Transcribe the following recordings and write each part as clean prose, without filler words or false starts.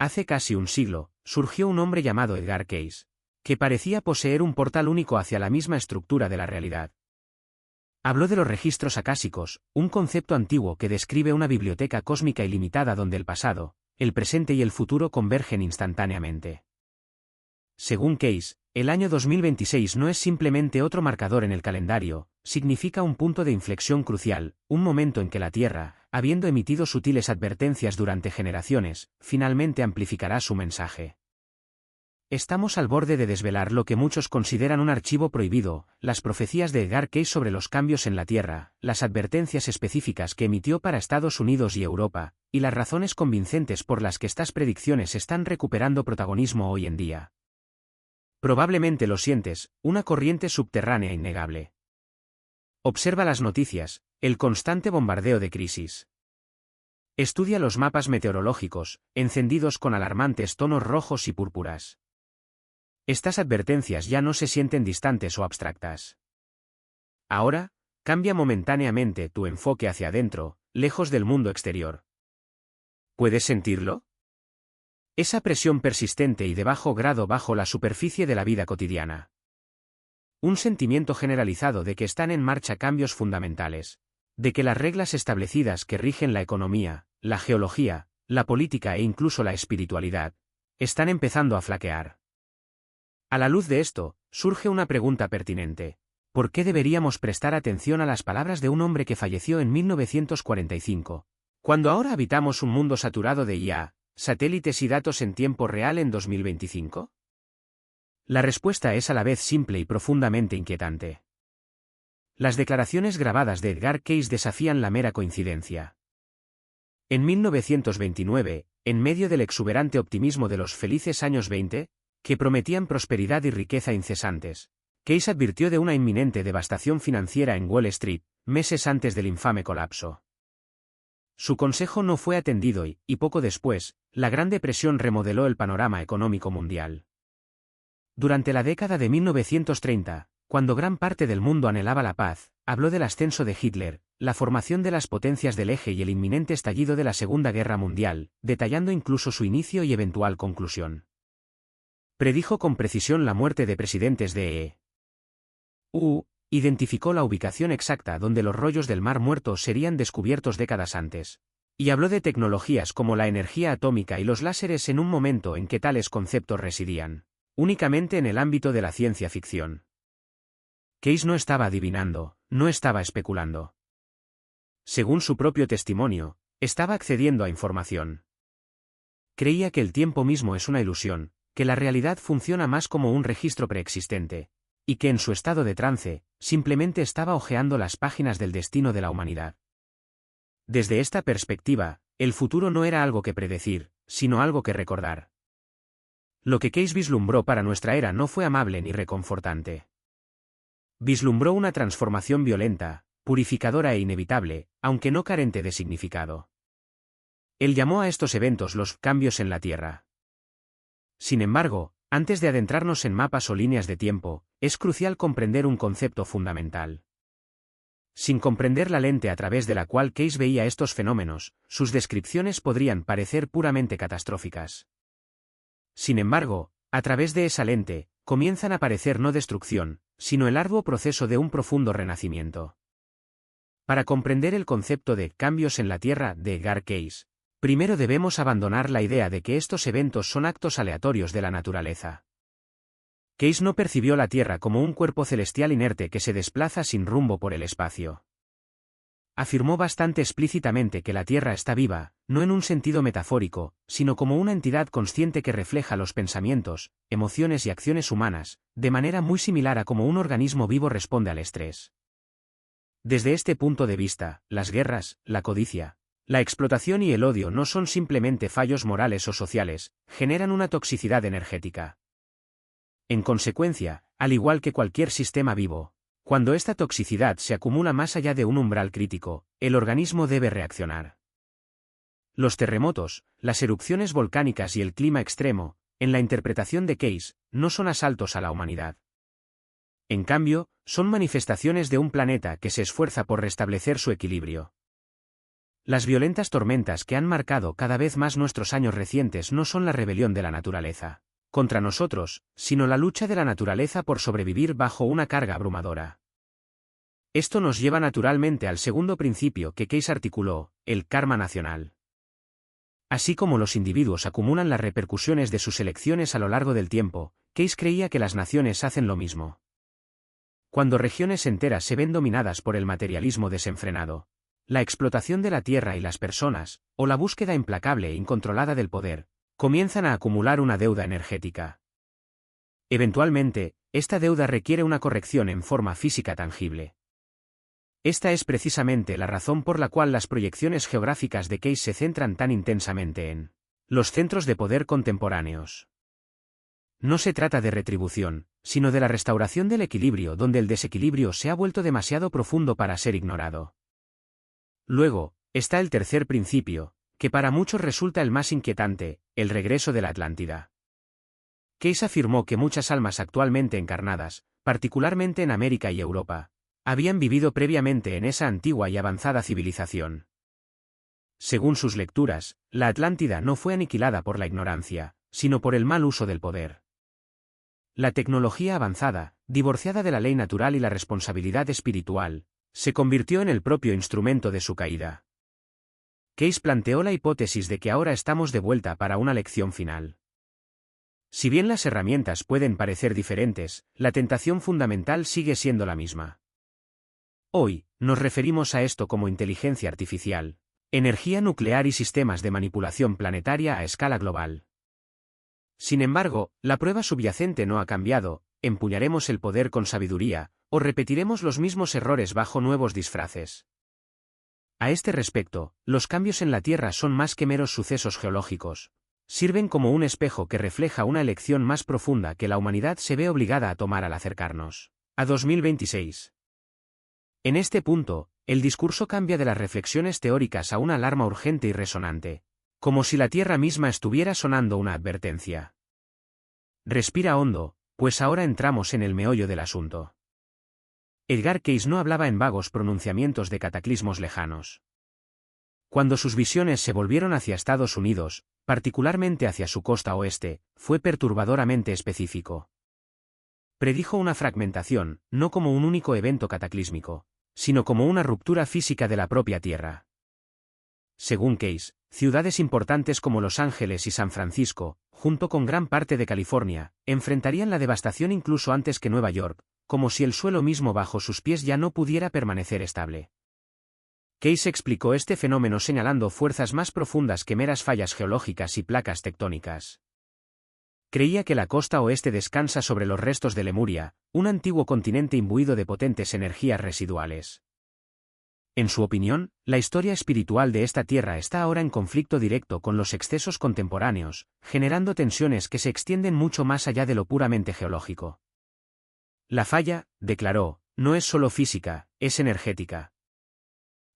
Hace casi un siglo, surgió un hombre llamado Edgar Cayce, que parecía poseer un portal único hacia la misma estructura de la realidad. Habló de los registros acásicos, un concepto antiguo que describe una biblioteca cósmica ilimitada donde el pasado, el presente y el futuro convergen instantáneamente. Según Cayce, el año 2026 no es simplemente otro marcador en el calendario, significa un punto de inflexión crucial, un momento en que la Tierra, habiendo emitido sutiles advertencias durante generaciones, finalmente amplificará su mensaje. Estamos al borde de desvelar lo que muchos consideran un archivo prohibido, las profecías de Edgar Cayce sobre los cambios en la Tierra, las advertencias específicas que emitió para Estados Unidos y Europa, y las razones convincentes por las que estas predicciones están recuperando protagonismo hoy en día. Probablemente lo sientes, una corriente subterránea innegable. Observa las noticias, el constante bombardeo de crisis. Estudia los mapas meteorológicos, encendidos con alarmantes tonos rojos y púrpuras. Estas advertencias ya no se sienten distantes o abstractas. Ahora, cambia momentáneamente tu enfoque hacia adentro, lejos del mundo exterior. ¿Puedes sentirlo? Esa presión persistente y de bajo grado bajo la superficie de la vida cotidiana. Un sentimiento generalizado de que están en marcha cambios fundamentales, de que las reglas establecidas que rigen la economía, la geología, la política e incluso la espiritualidad, están empezando a flaquear. A la luz de esto, surge una pregunta pertinente. ¿Por qué deberíamos prestar atención a las palabras de un hombre que falleció en 1945, cuando ahora habitamos un mundo saturado de IA, satélites y datos en tiempo real en 2025? La respuesta es a la vez simple y profundamente inquietante. Las declaraciones grabadas de Edgar Cayce desafían la mera coincidencia. En 1929, en medio del exuberante optimismo de los felices años 20, que prometían prosperidad y riqueza incesantes, Cayce advirtió de una inminente devastación financiera en Wall Street, meses antes del infame colapso. Su consejo no fue atendido y poco después, la Gran Depresión remodeló el panorama económico mundial. Durante la década de 1930, cuando gran parte del mundo anhelaba la paz, habló del ascenso de Hitler, la formación de las potencias del eje y el inminente estallido de la Segunda Guerra Mundial, detallando incluso su inicio y eventual conclusión. Predijo con precisión la muerte de presidentes de EU. Identificó la ubicación exacta donde los rollos del Mar Muerto serían descubiertos décadas antes. Y habló de tecnologías como la energía atómica y los láseres en un momento en que tales conceptos residían únicamente en el ámbito de la ciencia ficción. Cayce no estaba adivinando, no estaba especulando. Según su propio testimonio, estaba accediendo a información. Creía que el tiempo mismo es una ilusión, que la realidad funciona más como un registro preexistente, y que en su estado de trance, simplemente estaba hojeando las páginas del destino de la humanidad. Desde esta perspectiva, el futuro no era algo que predecir, sino algo que recordar. Lo que Cayce vislumbró para nuestra era no fue amable ni reconfortante. Vislumbró una transformación violenta, purificadora e inevitable, aunque no carente de significado. Él llamó a estos eventos los cambios en la Tierra. Sin embargo, antes de adentrarnos en mapas o líneas de tiempo, es crucial comprender un concepto fundamental. Sin comprender la lente a través de la cual Cayce veía estos fenómenos, sus descripciones podrían parecer puramente catastróficas. Sin embargo, a través de esa lente, comienzan a aparecer no destrucción, sino el arduo proceso de un profundo renacimiento. Para comprender el concepto de cambios en la Tierra de Edgar Cayce, primero debemos abandonar la idea de que estos eventos son actos aleatorios de la naturaleza. Cayce no percibió la Tierra como un cuerpo celestial inerte que se desplaza sin rumbo por el espacio. Afirmó bastante explícitamente que la Tierra está viva, no en un sentido metafórico, sino como una entidad consciente que refleja los pensamientos, emociones y acciones humanas, de manera muy similar a cómo un organismo vivo responde al estrés. Desde este punto de vista, las guerras, la codicia, la explotación y el odio no son simplemente fallos morales o sociales, generan una toxicidad energética. En consecuencia, al igual que cualquier sistema vivo, cuando esta toxicidad se acumula más allá de un umbral crítico, el organismo debe reaccionar. Los terremotos, las erupciones volcánicas y el clima extremo, en la interpretación de Cayce, no son asaltos a la humanidad. En cambio, son manifestaciones de un planeta que se esfuerza por restablecer su equilibrio. Las violentas tormentas que han marcado cada vez más nuestros años recientes no son la rebelión de la naturaleza contra nosotros, sino la lucha de la naturaleza por sobrevivir bajo una carga abrumadora. Esto nos lleva naturalmente al segundo principio que Keynes articuló, el karma nacional. Así como los individuos acumulan las repercusiones de sus elecciones a lo largo del tiempo, Keynes creía que las naciones hacen lo mismo. Cuando regiones enteras se ven dominadas por el materialismo desenfrenado, la explotación de la tierra y las personas, o la búsqueda implacable e incontrolada del poder, comienzan a acumular una deuda energética. Eventualmente, esta deuda requiere una corrección en forma física tangible. Esta es precisamente la razón por la cual las proyecciones geográficas de Keynes se centran tan intensamente en los centros de poder contemporáneos. No se trata de retribución, sino de la restauración del equilibrio donde el desequilibrio se ha vuelto demasiado profundo para ser ignorado. Luego, está el tercer principio, que para muchos resulta el más inquietante, el regreso de la Atlántida. Keynes afirmó que muchas almas actualmente encarnadas, particularmente en América y Europa, habían vivido previamente en esa antigua y avanzada civilización. Según sus lecturas, la Atlántida no fue aniquilada por la ignorancia, sino por el mal uso del poder. La tecnología avanzada, divorciada de la ley natural y la responsabilidad espiritual, se convirtió en el propio instrumento de su caída. Keynes planteó la hipótesis de que ahora estamos de vuelta para una lección final. Si bien las herramientas pueden parecer diferentes, la tentación fundamental sigue siendo la misma. Hoy, nos referimos a esto como inteligencia artificial, energía nuclear y sistemas de manipulación planetaria a escala global. Sin embargo, la prueba subyacente no ha cambiado: empuñaremos el poder con sabiduría, o repetiremos los mismos errores bajo nuevos disfraces. A este respecto, los cambios en la Tierra son más que meros sucesos geológicos. Sirven como un espejo que refleja una elección más profunda que la humanidad se ve obligada a tomar al acercarnos a 2026. En este punto, el discurso cambia de las reflexiones teóricas a una alarma urgente y resonante, como si la Tierra misma estuviera sonando una advertencia. Respira hondo, pues ahora entramos en el meollo del asunto. Edgar Cayce no hablaba en vagos pronunciamientos de cataclismos lejanos. Cuando sus visiones se volvieron hacia Estados Unidos, particularmente hacia su costa oeste, fue perturbadoramente específico. Predijo una fragmentación, no como un único evento cataclísmico, sino como una ruptura física de la propia Tierra. Según Cayce, ciudades importantes como Los Ángeles y San Francisco, junto con gran parte de California, enfrentarían la devastación incluso antes que Nueva York, como si el suelo mismo bajo sus pies ya no pudiera permanecer estable. Cayce explicó este fenómeno señalando fuerzas más profundas que meras fallas geológicas y placas tectónicas. Creía que la costa oeste descansa sobre los restos de Lemuria, un antiguo continente imbuido de potentes energías residuales. En su opinión, la historia espiritual de esta tierra está ahora en conflicto directo con los excesos contemporáneos, generando tensiones que se extienden mucho más allá de lo puramente geológico. La falla, declaró, no es solo física, es energética.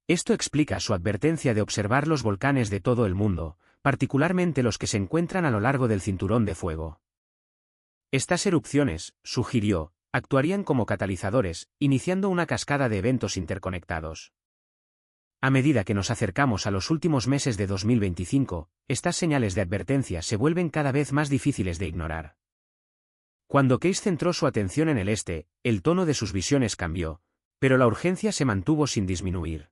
Esto explica su advertencia de observar los volcanes de todo el mundo, particularmente los que se encuentran a lo largo del cinturón de fuego. Estas erupciones, sugirió, actuarían como catalizadores, iniciando una cascada de eventos interconectados. A medida que nos acercamos a los últimos meses de 2025, estas señales de advertencia se vuelven cada vez más difíciles de ignorar. Cuando Cayce centró su atención en el este, el tono de sus visiones cambió, pero la urgencia se mantuvo sin disminuir.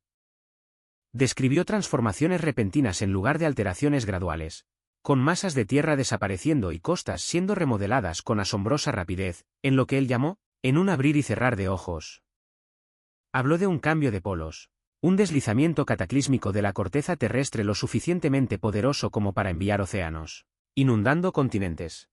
Describió transformaciones repentinas en lugar de alteraciones graduales, con masas de tierra desapareciendo y costas siendo remodeladas con asombrosa rapidez, en lo que él llamó, en un abrir y cerrar de ojos. Habló de un cambio de polos, un deslizamiento cataclísmico de la corteza terrestre lo suficientemente poderoso como para enviar océanos, inundando continentes.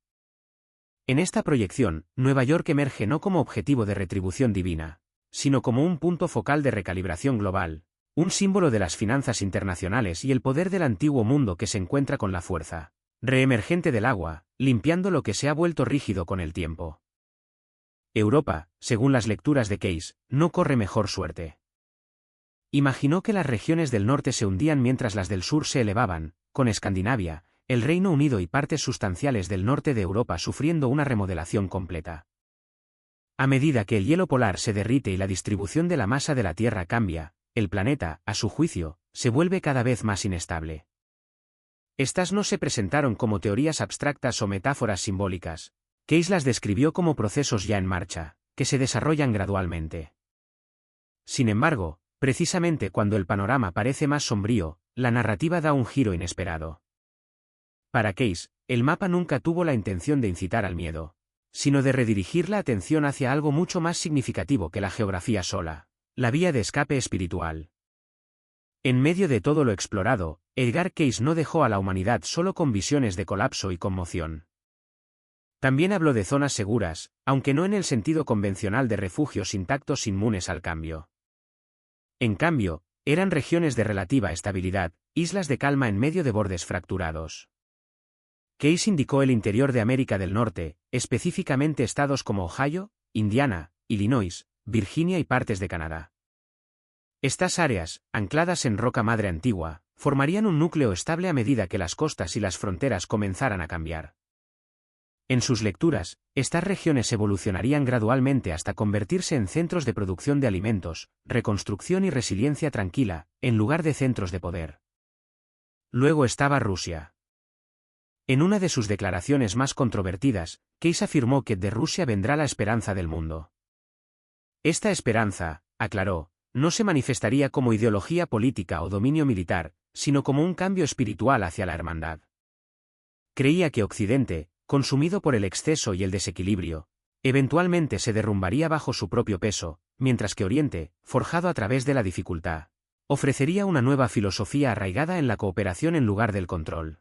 En esta proyección, Nueva York emerge no como objetivo de retribución divina, sino como un punto focal de recalibración global, un símbolo de las finanzas internacionales y el poder del antiguo mundo que se encuentra con la fuerza reemergente del agua, limpiando lo que se ha vuelto rígido con el tiempo. Europa, según las lecturas de Cayce, no corre mejor suerte. Imaginó que las regiones del norte se hundían mientras las del sur se elevaban, con Escandinavia, el Reino Unido y partes sustanciales del norte de Europa sufriendo una remodelación completa. A medida que el hielo polar se derrite y la distribución de la masa de la Tierra cambia, el planeta, a su juicio, se vuelve cada vez más inestable. Estas no se presentaron como teorías abstractas o metáforas simbólicas. Case las describió como procesos ya en marcha, que se desarrollan gradualmente. Sin embargo, precisamente cuando el panorama parece más sombrío, la narrativa da un giro inesperado. Para Case, el mapa nunca tuvo la intención de incitar al miedo, sino de redirigir la atención hacia algo mucho más significativo que la geografía sola, la vía de escape espiritual. En medio de todo lo explorado, Edgar Case no dejó a la humanidad solo con visiones de colapso y conmoción. También habló de zonas seguras, aunque no en el sentido convencional de refugios intactos inmunes al cambio. En cambio, eran regiones de relativa estabilidad, islas de calma en medio de bordes fracturados. Case indicó el interior de América del Norte, específicamente estados como Ohio, Indiana, Illinois, Virginia y partes de Canadá. Estas áreas, ancladas en roca madre antigua, formarían un núcleo estable a medida que las costas y las fronteras comenzaran a cambiar. En sus lecturas, estas regiones evolucionarían gradualmente hasta convertirse en centros de producción de alimentos, reconstrucción y resiliencia tranquila, en lugar de centros de poder. Luego estaba Rusia. En una de sus declaraciones más controvertidas, Case afirmó que de Rusia vendrá la esperanza del mundo. Esta esperanza, aclaró, no se manifestaría como ideología política o dominio militar, sino como un cambio espiritual hacia la hermandad. Creía que Occidente, consumido por el exceso y el desequilibrio, eventualmente se derrumbaría bajo su propio peso, mientras que Oriente, forjado a través de la dificultad, ofrecería una nueva filosofía arraigada en la cooperación en lugar del control.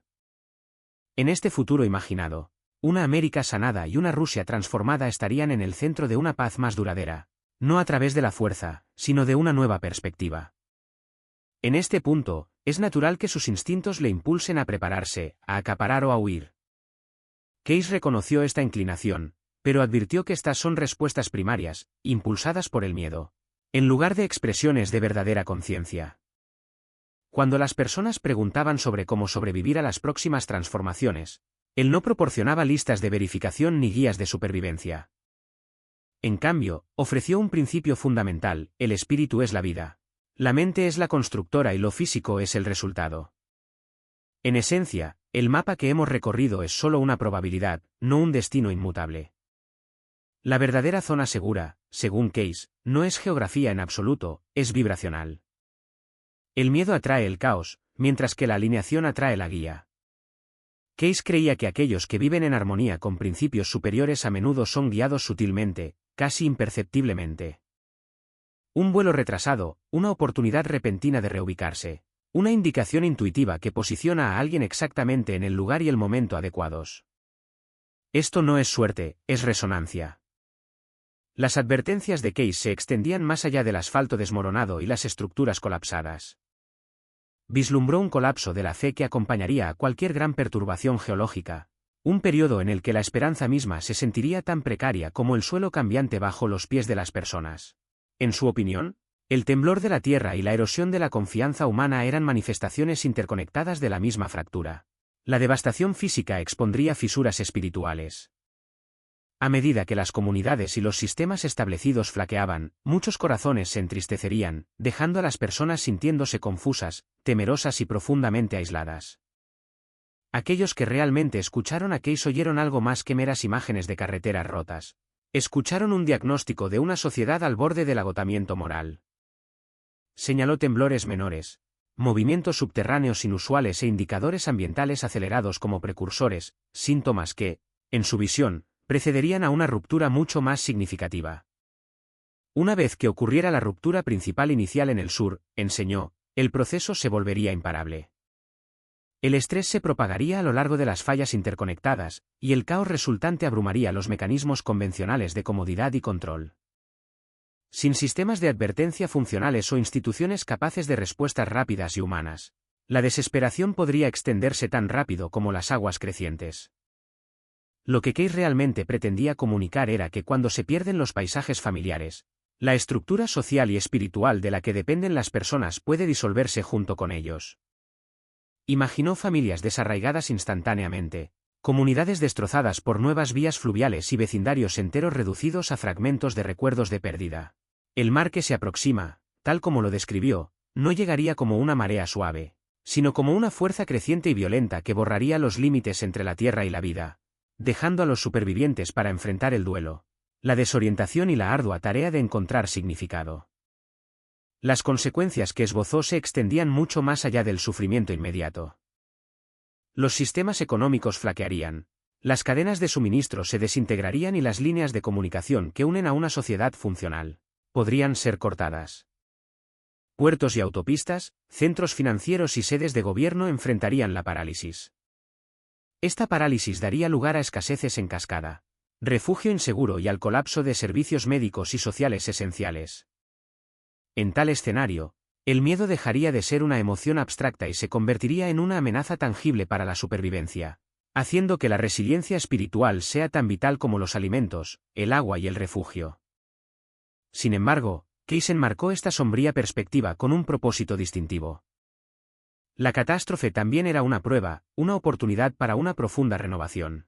En este futuro imaginado, una América sanada y una Rusia transformada estarían en el centro de una paz más duradera, no a través de la fuerza, sino de una nueva perspectiva. En este punto, es natural que sus instintos le impulsen a prepararse, a acaparar o a huir. Case reconoció esta inclinación, pero advirtió que estas son respuestas primarias, impulsadas por el miedo, en lugar de expresiones de verdadera conciencia. Cuando las personas preguntaban sobre cómo sobrevivir a las próximas transformaciones, él no proporcionaba listas de verificación ni guías de supervivencia. En cambio, ofreció un principio fundamental: el espíritu es la vida. La mente es la constructora y lo físico es el resultado. En esencia, el mapa que hemos recorrido es solo una probabilidad, no un destino inmutable. La verdadera zona segura, según Case, no es geografía en absoluto, es vibracional. El miedo atrae el caos, mientras que la alineación atrae la guía. Case creía que aquellos que viven en armonía con principios superiores a menudo son guiados sutilmente, casi imperceptiblemente. Un vuelo retrasado, una oportunidad repentina de reubicarse, una indicación intuitiva que posiciona a alguien exactamente en el lugar y el momento adecuados. Esto no es suerte, es resonancia. Las advertencias de Case se extendían más allá del asfalto desmoronado y las estructuras colapsadas. Vislumbró un colapso de la fe que acompañaría a cualquier gran perturbación geológica, un periodo en el que la esperanza misma se sentiría tan precaria como el suelo cambiante bajo los pies de las personas. En su opinión, el temblor de la tierra y la erosión de la confianza humana eran manifestaciones interconectadas de la misma fractura. La devastación física expondría fisuras espirituales. A medida que las comunidades y los sistemas establecidos flaqueaban, muchos corazones se entristecerían, dejando a las personas sintiéndose confusas, temerosas y profundamente aisladas. Aquellos que realmente escucharon a Case oyeron algo más que meras imágenes de carreteras rotas. Escucharon un diagnóstico de una sociedad al borde del agotamiento moral. Señaló temblores menores, movimientos subterráneos inusuales e indicadores ambientales acelerados como precursores, síntomas que, en su visión, precederían a una ruptura mucho más significativa. Una vez que ocurriera la ruptura principal inicial en el sur, enseñó, el proceso se volvería imparable. El estrés se propagaría a lo largo de las fallas interconectadas, y el caos resultante abrumaría los mecanismos convencionales de comodidad y control. Sin sistemas de advertencia funcionales o instituciones capaces de respuestas rápidas y humanas, la desesperación podría extenderse tan rápido como las aguas crecientes. Lo que Case realmente pretendía comunicar era que cuando se pierden los paisajes familiares, la estructura social y espiritual de la que dependen las personas puede disolverse junto con ellos. Imaginó familias desarraigadas instantáneamente, comunidades destrozadas por nuevas vías fluviales y vecindarios enteros reducidos a fragmentos de recuerdos de pérdida. El mar que se aproxima, tal como lo describió, no llegaría como una marea suave, sino como una fuerza creciente y violenta que borraría los límites entre la tierra y la vida, dejando a los supervivientes para enfrentar el duelo, la desorientación y la ardua tarea de encontrar significado. Las consecuencias que esbozó se extendían mucho más allá del sufrimiento inmediato. Los sistemas económicos flaquearían, las cadenas de suministro se desintegrarían y las líneas de comunicación que unen a una sociedad funcional podrían ser cortadas. Puertos y autopistas, centros financieros y sedes de gobierno enfrentarían la parálisis. Esta parálisis daría lugar a escaseces en cascada, refugio inseguro y al colapso de servicios médicos y sociales esenciales. En tal escenario, el miedo dejaría de ser una emoción abstracta y se convertiría en una amenaza tangible para la supervivencia, haciendo que la resiliencia espiritual sea tan vital como los alimentos, el agua y el refugio. Sin embargo, Case enmarcó esta sombría perspectiva con un propósito distintivo. La catástrofe también era una prueba, una oportunidad para una profunda renovación.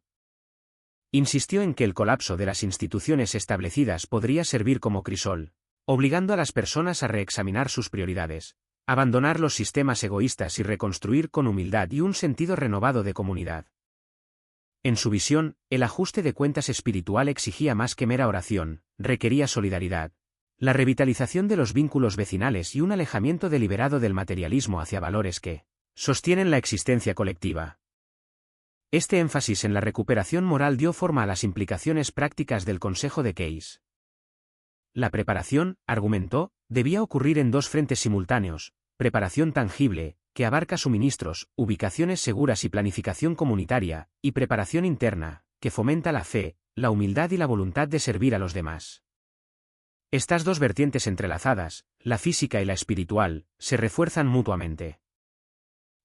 Insistió en que el colapso de las instituciones establecidas podría servir como crisol, obligando a las personas a reexaminar sus prioridades, abandonar los sistemas egoístas y reconstruir con humildad y un sentido renovado de comunidad. En su visión, el ajuste de cuentas espiritual exigía más que mera oración, requería solidaridad, la revitalización de los vínculos vecinales y un alejamiento deliberado del materialismo hacia valores que sostienen la existencia colectiva. Este énfasis en la recuperación moral dio forma a las implicaciones prácticas del Consejo de Case. La preparación, argumentó, debía ocurrir en dos frentes simultáneos: preparación tangible, que abarca suministros, ubicaciones seguras y planificación comunitaria, y preparación interna, que fomenta la fe, la humildad y la voluntad de servir a los demás. Estas dos vertientes entrelazadas, la física y la espiritual, se refuerzan mutuamente.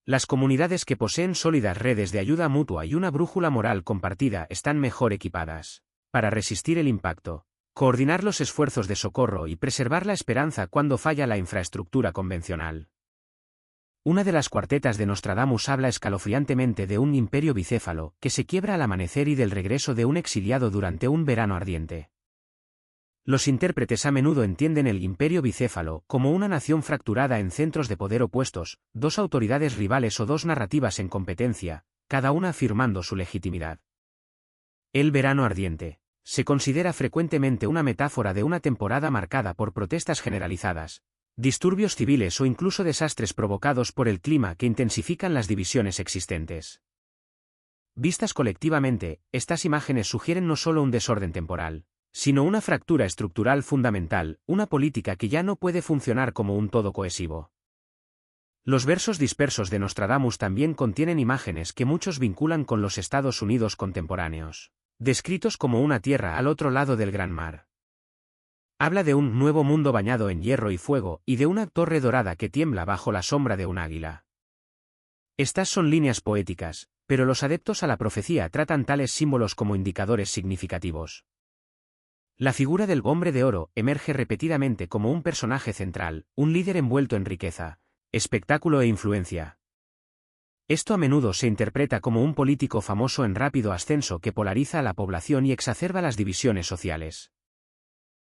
Las comunidades que poseen sólidas redes de ayuda mutua y una brújula moral compartida están mejor equipadas para resistir el impacto, coordinar los esfuerzos de socorro y preservar la esperanza cuando falla la infraestructura convencional. Una de las cuartetas de Nostradamus habla escalofriantemente de un imperio bicéfalo que se quiebra al amanecer y del regreso de un exiliado durante un verano ardiente. Los intérpretes a menudo entienden el imperio bicéfalo como una nación fracturada en centros de poder opuestos, dos autoridades rivales o dos narrativas en competencia, cada una afirmando su legitimidad. El verano ardiente se considera frecuentemente una metáfora de una temporada marcada por protestas generalizadas, disturbios civiles o incluso desastres provocados por el clima que intensifican las divisiones existentes. Vistas colectivamente, estas imágenes sugieren no solo un desorden temporal, sino una fractura estructural fundamental, una política que ya no puede funcionar como un todo cohesivo. Los versos dispersos de Nostradamus también contienen imágenes que muchos vinculan con los Estados Unidos contemporáneos, descritos como una tierra al otro lado del gran mar. Habla de un nuevo mundo bañado en hierro y fuego, y de una torre dorada que tiembla bajo la sombra de un águila. Estas son líneas poéticas, pero los adeptos a la profecía tratan tales símbolos como indicadores significativos. La figura del hombre de oro emerge repetidamente como un personaje central, un líder envuelto en riqueza, espectáculo e influencia. Esto a menudo se interpreta como un político famoso en rápido ascenso que polariza a la población y exacerba las divisiones sociales.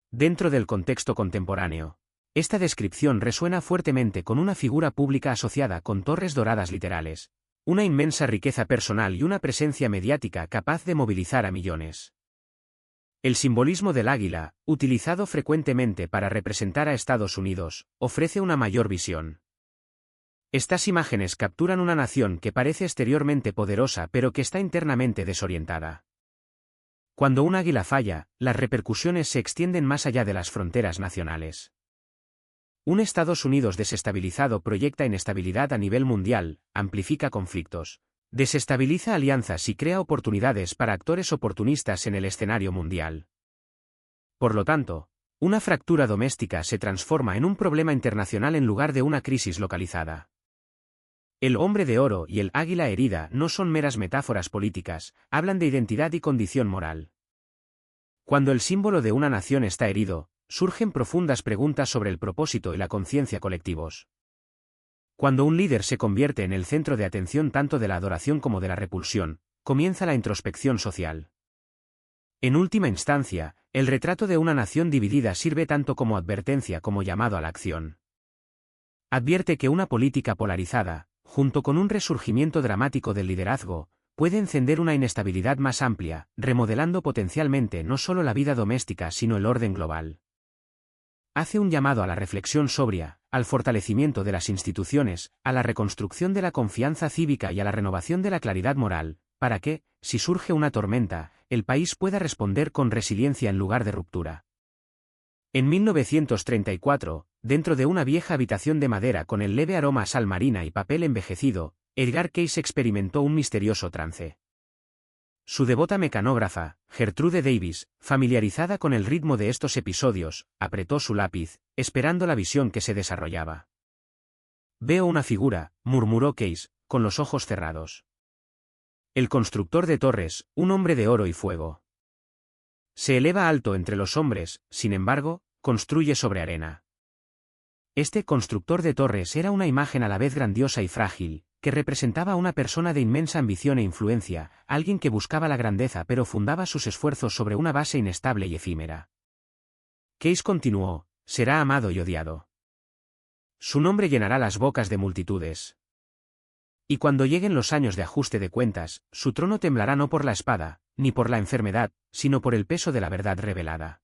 Dentro del contexto contemporáneo, esta descripción resuena fuertemente con una figura pública asociada con torres doradas literales, una inmensa riqueza personal y una presencia mediática capaz de movilizar a millones. El simbolismo del águila, utilizado frecuentemente para representar a Estados Unidos, ofrece una mayor visión. Estas imágenes capturan una nación que parece exteriormente poderosa pero que está internamente desorientada. Cuando un águila falla, las repercusiones se extienden más allá de las fronteras nacionales. Un Estados Unidos desestabilizado proyecta inestabilidad a nivel mundial, amplifica conflictos, desestabiliza alianzas y crea oportunidades para actores oportunistas en el escenario mundial. Por lo tanto, una fractura doméstica se transforma en un problema internacional en lugar de una crisis localizada. El hombre de oro y el águila herida no son meras metáforas políticas, hablan de identidad y condición moral. Cuando el símbolo de una nación está herido, surgen profundas preguntas sobre el propósito y la conciencia colectivos. Cuando un líder se convierte en el centro de atención tanto de la adoración como de la repulsión, comienza la introspección social. En última instancia, el retrato de una nación dividida sirve tanto como advertencia como llamado a la acción. Advierte que una política polarizada, junto con un resurgimiento dramático del liderazgo, puede encender una inestabilidad más amplia, remodelando potencialmente no solo la vida doméstica sino el orden global. Hace un llamado a la reflexión sobria, al fortalecimiento de las instituciones, a la reconstrucción de la confianza cívica y a la renovación de la claridad moral, para que, si surge una tormenta, el país pueda responder con resiliencia en lugar de ruptura. En 1934, dentro de una vieja habitación de madera con el leve aroma a sal marina y papel envejecido, Edgar Cayce experimentó un misterioso trance. Su devota mecanógrafa, Gertrude Davis, familiarizada con el ritmo de estos episodios, apretó su lápiz, esperando la visión que se desarrollaba. «Veo una figura», murmuró Cayce, con los ojos cerrados. «El constructor de torres, un hombre de oro y fuego. Se eleva alto entre los hombres, sin embargo, construye sobre arena». Este constructor de torres era una imagen a la vez grandiosa y frágil, que representaba a una persona de inmensa ambición e influencia, alguien que buscaba la grandeza pero fundaba sus esfuerzos sobre una base inestable y efímera. Cayce continuó: «Será amado y odiado. Su nombre llenará las bocas de multitudes. Y cuando lleguen los años de ajuste de cuentas, su trono temblará no por la espada, ni por la enfermedad, sino por el peso de la verdad revelada».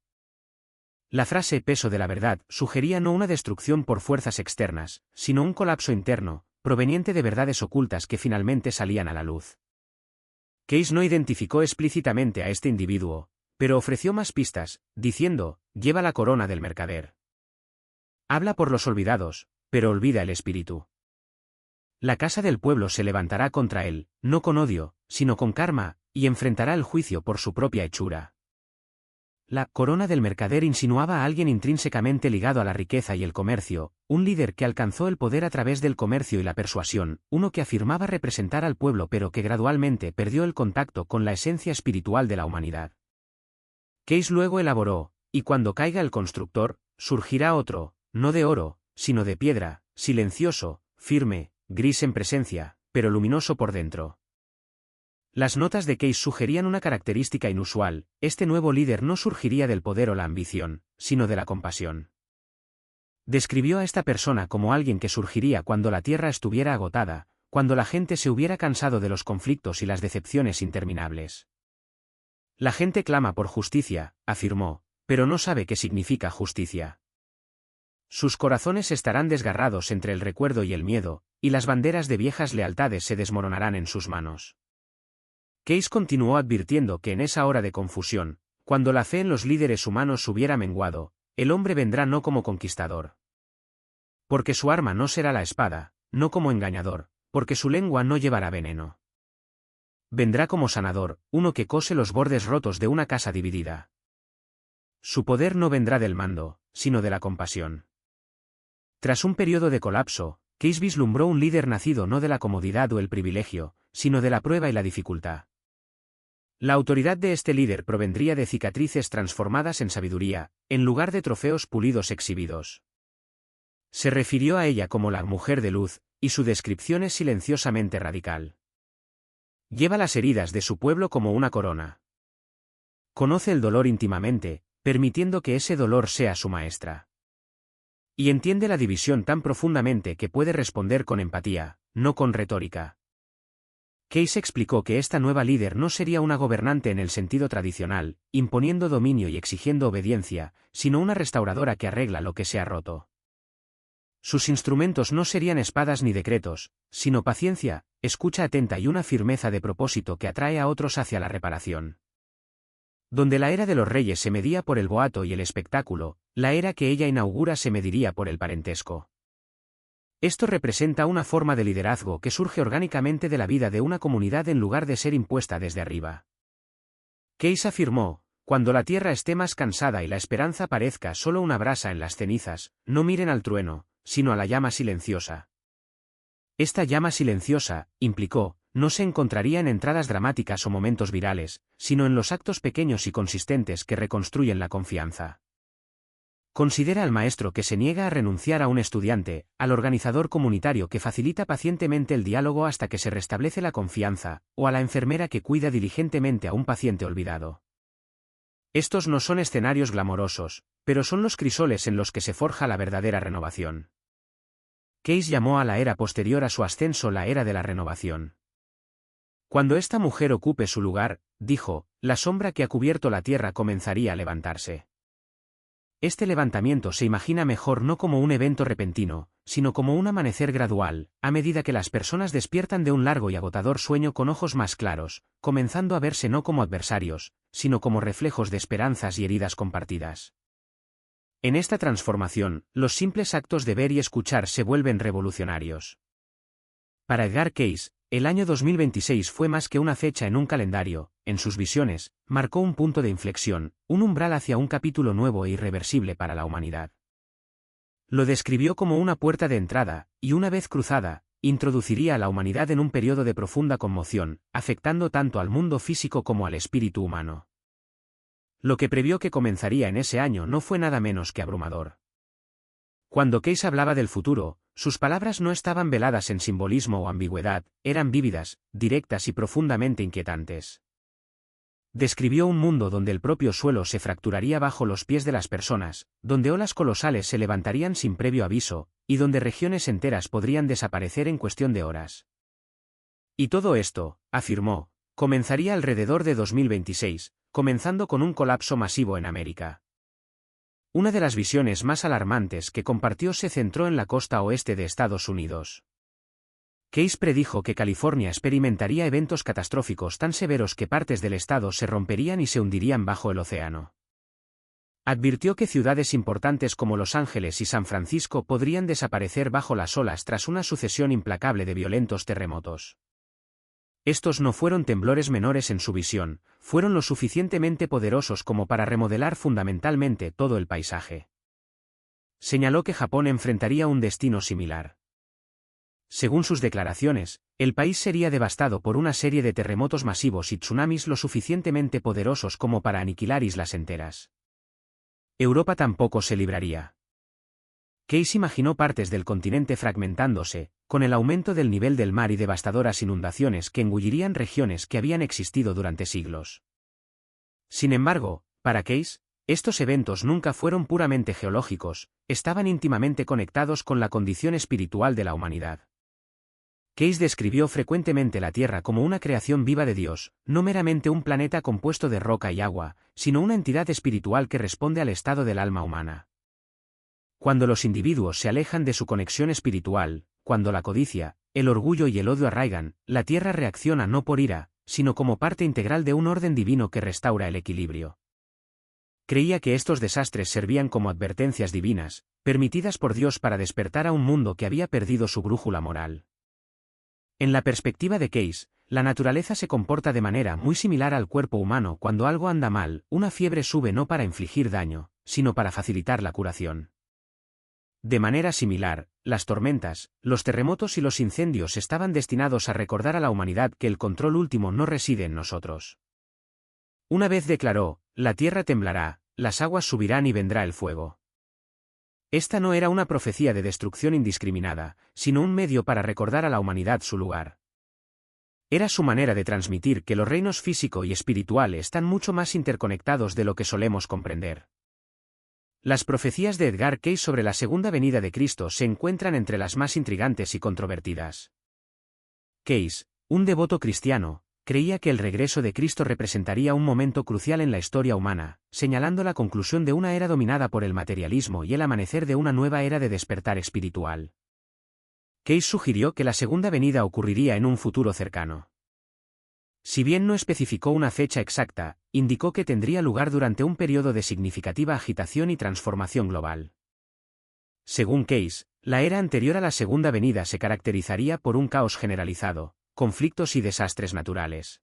La frase «peso de la verdad» sugería no una destrucción por fuerzas externas, sino un colapso interno, proveniente de verdades ocultas que finalmente salían a la luz. Cayce no identificó explícitamente a este individuo, pero ofreció más pistas, diciendo: «Lleva la corona del mercader. Habla por los olvidados, pero olvida el espíritu. La casa del pueblo se levantará contra él, no con odio, sino con karma, y enfrentará el juicio por su propia hechura». La corona del mercader insinuaba a alguien intrínsecamente ligado a la riqueza y el comercio, un líder que alcanzó el poder a través del comercio y la persuasión, uno que afirmaba representar al pueblo pero que gradualmente perdió el contacto con la esencia espiritual de la humanidad. Cayce luego elaboró: «Y cuando caiga el constructor, surgirá otro, no de oro, sino de piedra, silencioso, firme, gris en presencia, pero luminoso por dentro». Las notas de Cayce sugerían una característica inusual: este nuevo líder no surgiría del poder o la ambición, sino de la compasión. Describió a esta persona como alguien que surgiría cuando la tierra estuviera agotada, cuando la gente se hubiera cansado de los conflictos y las decepciones interminables. «La gente clama por justicia», afirmó, «pero no sabe qué significa justicia. Sus corazones estarán desgarrados entre el recuerdo y el miedo, y las banderas de viejas lealtades se desmoronarán en sus manos». Cayce continuó advirtiendo que en esa hora de confusión, cuando la fe en los líderes humanos hubiera menguado, el hombre vendrá no como conquistador. Porque su arma no será la espada, no como engañador, porque su lengua no llevará veneno. Vendrá como sanador, uno que cose los bordes rotos de una casa dividida. Su poder no vendrá del mando, sino de la compasión. Tras un periodo de colapso, Cayce vislumbró un líder nacido no de la comodidad o el privilegio, sino de la prueba y la dificultad. La autoridad de este líder provendría de cicatrices transformadas en sabiduría, en lugar de trofeos pulidos exhibidos. Se refirió a ella como la mujer de luz, y su descripción es silenciosamente radical. Lleva las heridas de su pueblo como una corona. Conoce el dolor íntimamente, permitiendo que ese dolor sea su maestra. Y entiende la división tan profundamente que puede responder con empatía, no con retórica. Cayce explicó que esta nueva líder no sería una gobernante en el sentido tradicional, imponiendo dominio y exigiendo obediencia, sino una restauradora que arregla lo que se ha roto. Sus instrumentos no serían espadas ni decretos, sino paciencia, escucha atenta y una firmeza de propósito que atrae a otros hacia la reparación. Donde la era de los reyes se medía por el boato y el espectáculo, la era que ella inaugura se mediría por el parentesco. Esto representa una forma de liderazgo que surge orgánicamente de la vida de una comunidad en lugar de ser impuesta desde arriba. Cayce afirmó: «Cuando la tierra esté más cansada y la esperanza parezca solo una brasa en las cenizas, no miren al trueno, sino a la llama silenciosa». Esta llama silenciosa, implicó, no se encontraría en entradas dramáticas o momentos virales, sino en los actos pequeños y consistentes que reconstruyen la confianza. Considera al maestro que se niega a renunciar a un estudiante, al organizador comunitario que facilita pacientemente el diálogo hasta que se restablece la confianza, o a la enfermera que cuida diligentemente a un paciente olvidado. Estos no son escenarios glamorosos, pero son los crisoles en los que se forja la verdadera renovación. Case llamó a la era posterior a su ascenso la era de la renovación. Cuando esta mujer ocupe su lugar, dijo, la sombra que ha cubierto la tierra comenzaría a levantarse. Este levantamiento se imagina mejor no como un evento repentino, sino como un amanecer gradual, a medida que las personas despiertan de un largo y agotador sueño con ojos más claros, comenzando a verse no como adversarios, sino como reflejos de esperanzas y heridas compartidas. En esta transformación, los simples actos de ver y escuchar se vuelven revolucionarios. Para Edgar Cayce, el año 2026 fue más que una fecha en un calendario, en sus visiones, marcó un punto de inflexión, un umbral hacia un capítulo nuevo e irreversible para la humanidad. Lo describió como una puerta de entrada, y una vez cruzada, introduciría a la humanidad en un periodo de profunda conmoción, afectando tanto al mundo físico como al espíritu humano. Lo que previó que comenzaría en ese año no fue nada menos que abrumador. Cuando Cayce hablaba del futuro, sus palabras no estaban veladas en simbolismo o ambigüedad, eran vívidas, directas y profundamente inquietantes. Describió un mundo donde el propio suelo se fracturaría bajo los pies de las personas, donde olas colosales se levantarían sin previo aviso, y donde regiones enteras podrían desaparecer en cuestión de horas. Y todo esto, afirmó, comenzaría alrededor de 2026, comenzando con un colapso masivo en América. Una de las visiones más alarmantes que compartió se centró en la costa oeste de Estados Unidos. Cayce predijo que California experimentaría eventos catastróficos tan severos que partes del estado se romperían y se hundirían bajo el océano. Advirtió que ciudades importantes como Los Ángeles y San Francisco podrían desaparecer bajo las olas tras una sucesión implacable de violentos terremotos. Estos no fueron temblores menores en su visión, fueron lo suficientemente poderosos como para remodelar fundamentalmente todo el paisaje. Señaló que Japón enfrentaría un destino similar. Según sus declaraciones, el país sería devastado por una serie de terremotos masivos y tsunamis lo suficientemente poderosos como para aniquilar islas enteras. Europa tampoco se libraría. Cayce imaginó partes del continente fragmentándose, con el aumento del nivel del mar y devastadoras inundaciones que engullirían regiones que habían existido durante siglos. Sin embargo, para Cayce, estos eventos nunca fueron puramente geológicos, estaban íntimamente conectados con la condición espiritual de la humanidad. Cayce describió frecuentemente la Tierra como una creación viva de Dios, no meramente un planeta compuesto de roca y agua, sino una entidad espiritual que responde al estado del alma humana. Cuando los individuos se alejan de su conexión espiritual, cuando la codicia, el orgullo y el odio arraigan, la Tierra reacciona no por ira, sino como parte integral de un orden divino que restaura el equilibrio. Creía que estos desastres servían como advertencias divinas, permitidas por Dios para despertar a un mundo que había perdido su brújula moral. En la perspectiva de Cayce, la naturaleza se comporta de manera muy similar al cuerpo humano cuando algo anda mal, una fiebre sube no para infligir daño, sino para facilitar la curación. De manera similar, las tormentas, los terremotos y los incendios estaban destinados a recordar a la humanidad que el control último no reside en nosotros. Una vez declaró, la tierra temblará, las aguas subirán y vendrá el fuego. Esta no era una profecía de destrucción indiscriminada, sino un medio para recordar a la humanidad su lugar. Era su manera de transmitir que los reinos físico y espiritual están mucho más interconectados de lo que solemos comprender. Las profecías de Edgar Cayce sobre la segunda venida de Cristo se encuentran entre las más intrigantes y controvertidas. Cayce, un devoto cristiano, creía que el regreso de Cristo representaría un momento crucial en la historia humana, señalando la conclusión de una era dominada por el materialismo y el amanecer de una nueva era de despertar espiritual. Cayce sugirió que la segunda venida ocurriría en un futuro cercano. Si bien no especificó una fecha exacta, indicó que tendría lugar durante un periodo de significativa agitación y transformación global. Según Cayce, la era anterior a la segunda venida se caracterizaría por un caos generalizado, conflictos y desastres naturales.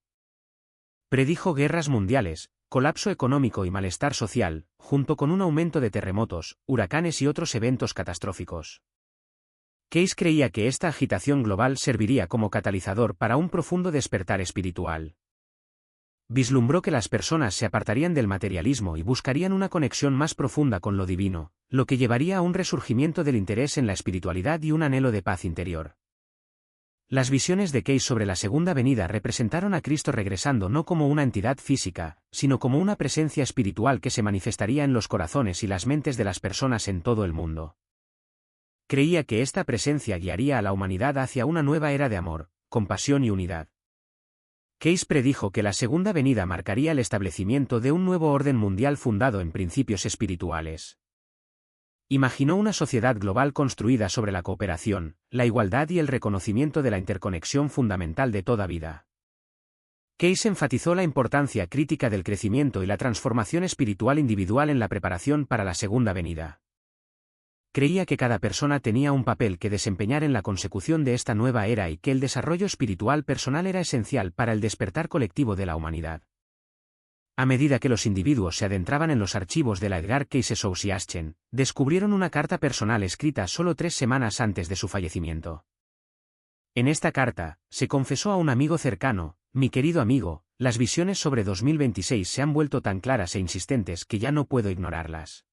Predijo guerras mundiales, colapso económico y malestar social, junto con un aumento de terremotos, huracanes y otros eventos catastróficos. Cayce creía que esta agitación global serviría como catalizador para un profundo despertar espiritual. Vislumbró que las personas se apartarían del materialismo y buscarían una conexión más profunda con lo divino, lo que llevaría a un resurgimiento del interés en la espiritualidad y un anhelo de paz interior. Las visiones de Cayce sobre la segunda venida representaron a Cristo regresando no como una entidad física, sino como una presencia espiritual que se manifestaría en los corazones y las mentes de las personas en todo el mundo. Creía que esta presencia guiaría a la humanidad hacia una nueva era de amor, compasión y unidad. Case predijo que la segunda venida marcaría el establecimiento de un nuevo orden mundial fundado en principios espirituales. Imaginó una sociedad global construida sobre la cooperación, la igualdad y el reconocimiento de la interconexión fundamental de toda vida. Case enfatizó la importancia crítica del crecimiento y la transformación espiritual individual en la preparación para la segunda venida. Creía que cada persona tenía un papel que desempeñar en la consecución de esta nueva era y que el desarrollo espiritual personal era esencial para el despertar colectivo de la humanidad. A medida que los individuos se adentraban en los archivos de la Edgar Cayce Association, descubrieron una carta personal escrita solo 3 semanas antes de su fallecimiento. En esta carta, se confesó a un amigo cercano: mi querido amigo, las visiones sobre 2026 se han vuelto tan claras e insistentes que ya no puedo ignorarlas.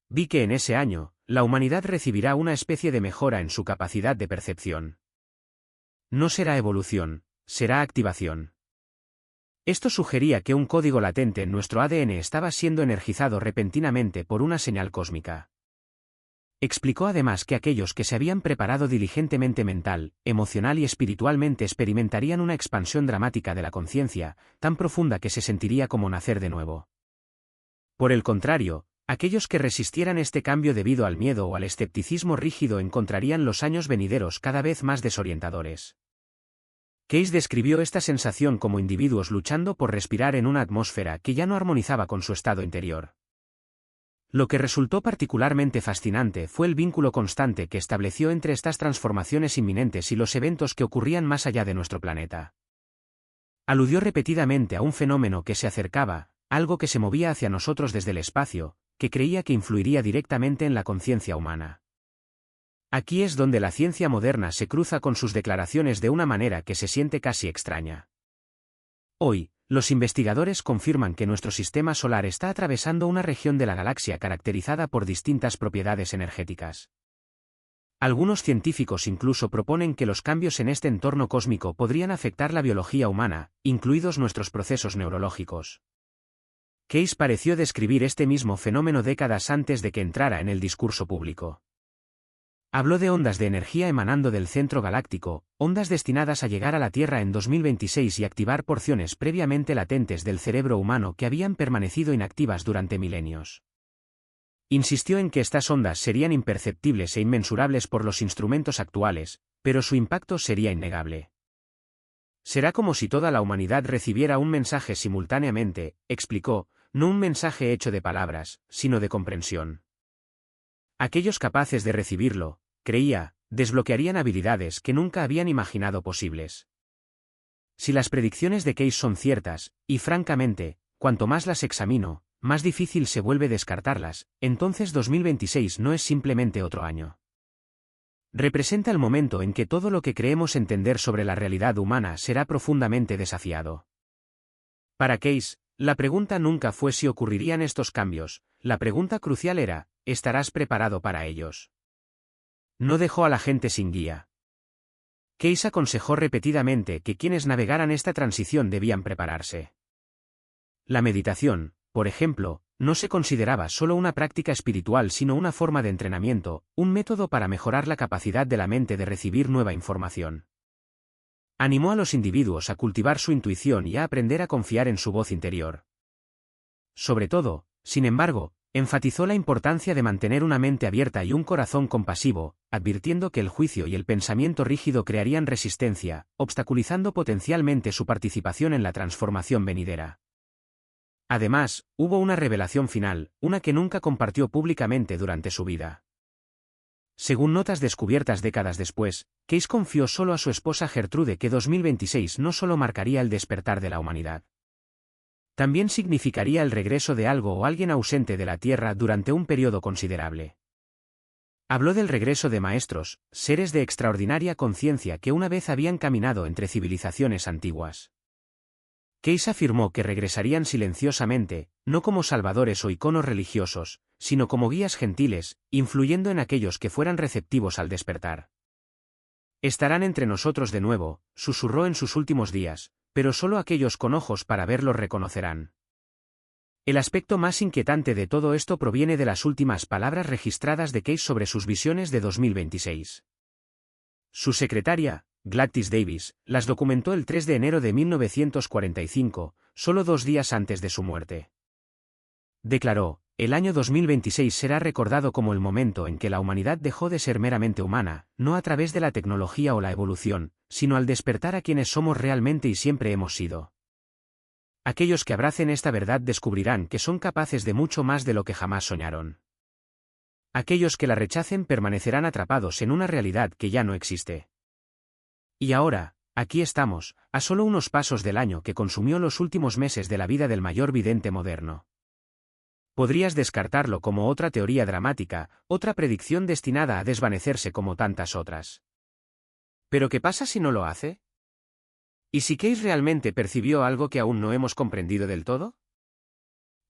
Vi que en ese año, la humanidad recibirá una especie de mejora en su capacidad de percepción. No será evolución, será activación. Esto sugería que un código latente en nuestro ADN estaba siendo energizado repentinamente por una señal cósmica. Explicó además que aquellos que se habían preparado diligentemente mental, emocional y espiritualmente experimentarían una expansión dramática de la conciencia, tan profunda que se sentiría como nacer de nuevo. Por el contrario, aquellos que resistieran este cambio debido al miedo o al escepticismo rígido encontrarían los años venideros cada vez más desorientadores. Case describió esta sensación como individuos luchando por respirar en una atmósfera que ya no armonizaba con su estado interior. Lo que resultó particularmente fascinante fue el vínculo constante que estableció entre estas transformaciones inminentes y los eventos que ocurrían más allá de nuestro planeta. Aludió repetidamente a un fenómeno que se acercaba, algo que se movía hacia nosotros desde el espacio, que creía que influiría directamente en la conciencia humana. Aquí es donde la ciencia moderna se cruza con sus declaraciones de una manera que se siente casi extraña. Hoy, los investigadores confirman que nuestro sistema solar está atravesando una región de la galaxia caracterizada por distintas propiedades energéticas. Algunos científicos incluso proponen que los cambios en este entorno cósmico podrían afectar la biología humana, incluidos nuestros procesos neurológicos. Case pareció describir este mismo fenómeno décadas antes de que entrara en el discurso público. Habló de ondas de energía emanando del centro galáctico, ondas destinadas a llegar a la Tierra en 2026 y activar porciones previamente latentes del cerebro humano que habían permanecido inactivas durante milenios. Insistió en que estas ondas serían imperceptibles e inmensurables por los instrumentos actuales, pero su impacto sería innegable. Será como si toda la humanidad recibiera un mensaje simultáneamente, explicó, no un mensaje hecho de palabras, sino de comprensión. Aquellos capaces de recibirlo, creía, desbloquearían habilidades que nunca habían imaginado posibles. Si las predicciones de Case son ciertas, y francamente, cuanto más las examino, más difícil se vuelve descartarlas, entonces 2026 no es simplemente otro año. Representa el momento en que todo lo que creemos entender sobre la realidad humana será profundamente desafiado. Para Case, la pregunta nunca fue si ocurrirían estos cambios, la pregunta crucial era, ¿estarás preparado para ellos? No dejó a la gente sin guía. Case aconsejó repetidamente que quienes navegaran esta transición debían prepararse. La meditación, por ejemplo, no se consideraba solo una práctica espiritual sino una forma de entrenamiento, un método para mejorar la capacidad de la mente de recibir nueva información. Animó a los individuos a cultivar su intuición y a aprender a confiar en su voz interior. Sobre todo, sin embargo, enfatizó la importancia de mantener una mente abierta y un corazón compasivo, advirtiendo que el juicio y el pensamiento rígido crearían resistencia, obstaculizando potencialmente su participación en la transformación venidera. Además, hubo una revelación final, una que nunca compartió públicamente durante su vida. Según notas descubiertas décadas después, Case confió solo a su esposa Gertrude que 2026 no solo marcaría el despertar de la humanidad. También significaría el regreso de algo o alguien ausente de la Tierra durante un periodo considerable. Habló del regreso de maestros, seres de extraordinaria conciencia que una vez habían caminado entre civilizaciones antiguas. Case afirmó que regresarían silenciosamente, no como salvadores o iconos religiosos, sino como guías gentiles, influyendo en aquellos que fueran receptivos al despertar. Estarán entre nosotros de nuevo, susurró en sus últimos días, pero solo aquellos con ojos para verlos reconocerán. El aspecto más inquietante de todo esto proviene de las últimas palabras registradas de Case sobre sus visiones de 2026. Su secretaria, Gladys Davis, las documentó el 3 de enero de 1945, solo 2 días antes de su muerte. Declaró: el año 2026 será recordado como el momento en que la humanidad dejó de ser meramente humana, no a través de la tecnología o la evolución, sino al despertar a quienes somos realmente y siempre hemos sido. Aquellos que abracen esta verdad descubrirán que son capaces de mucho más de lo que jamás soñaron. Aquellos que la rechacen permanecerán atrapados en una realidad que ya no existe. Y ahora, aquí estamos, a solo unos pasos del año que consumió los últimos meses de la vida del mayor vidente moderno. Podrías descartarlo como otra teoría dramática, otra predicción destinada a desvanecerse como tantas otras. ¿Pero qué pasa si no lo hace? ¿Y si Case realmente percibió algo que aún no hemos comprendido del todo?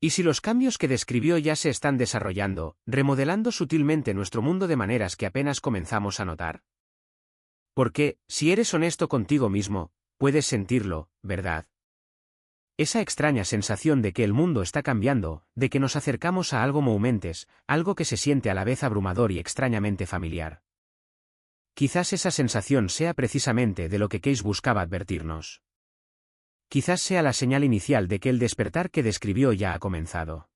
¿Y si los cambios que describió ya se están desarrollando, remodelando sutilmente nuestro mundo de maneras que apenas comenzamos a notar? Porque, si eres honesto contigo mismo, puedes sentirlo, ¿verdad? Esa extraña sensación de que el mundo está cambiando, de que nos acercamos a algo moumentes, algo que se siente a la vez abrumador y extrañamente familiar. Quizás esa sensación sea precisamente de lo que Case buscaba advertirnos. Quizás sea la señal inicial de que el despertar que describió ya ha comenzado.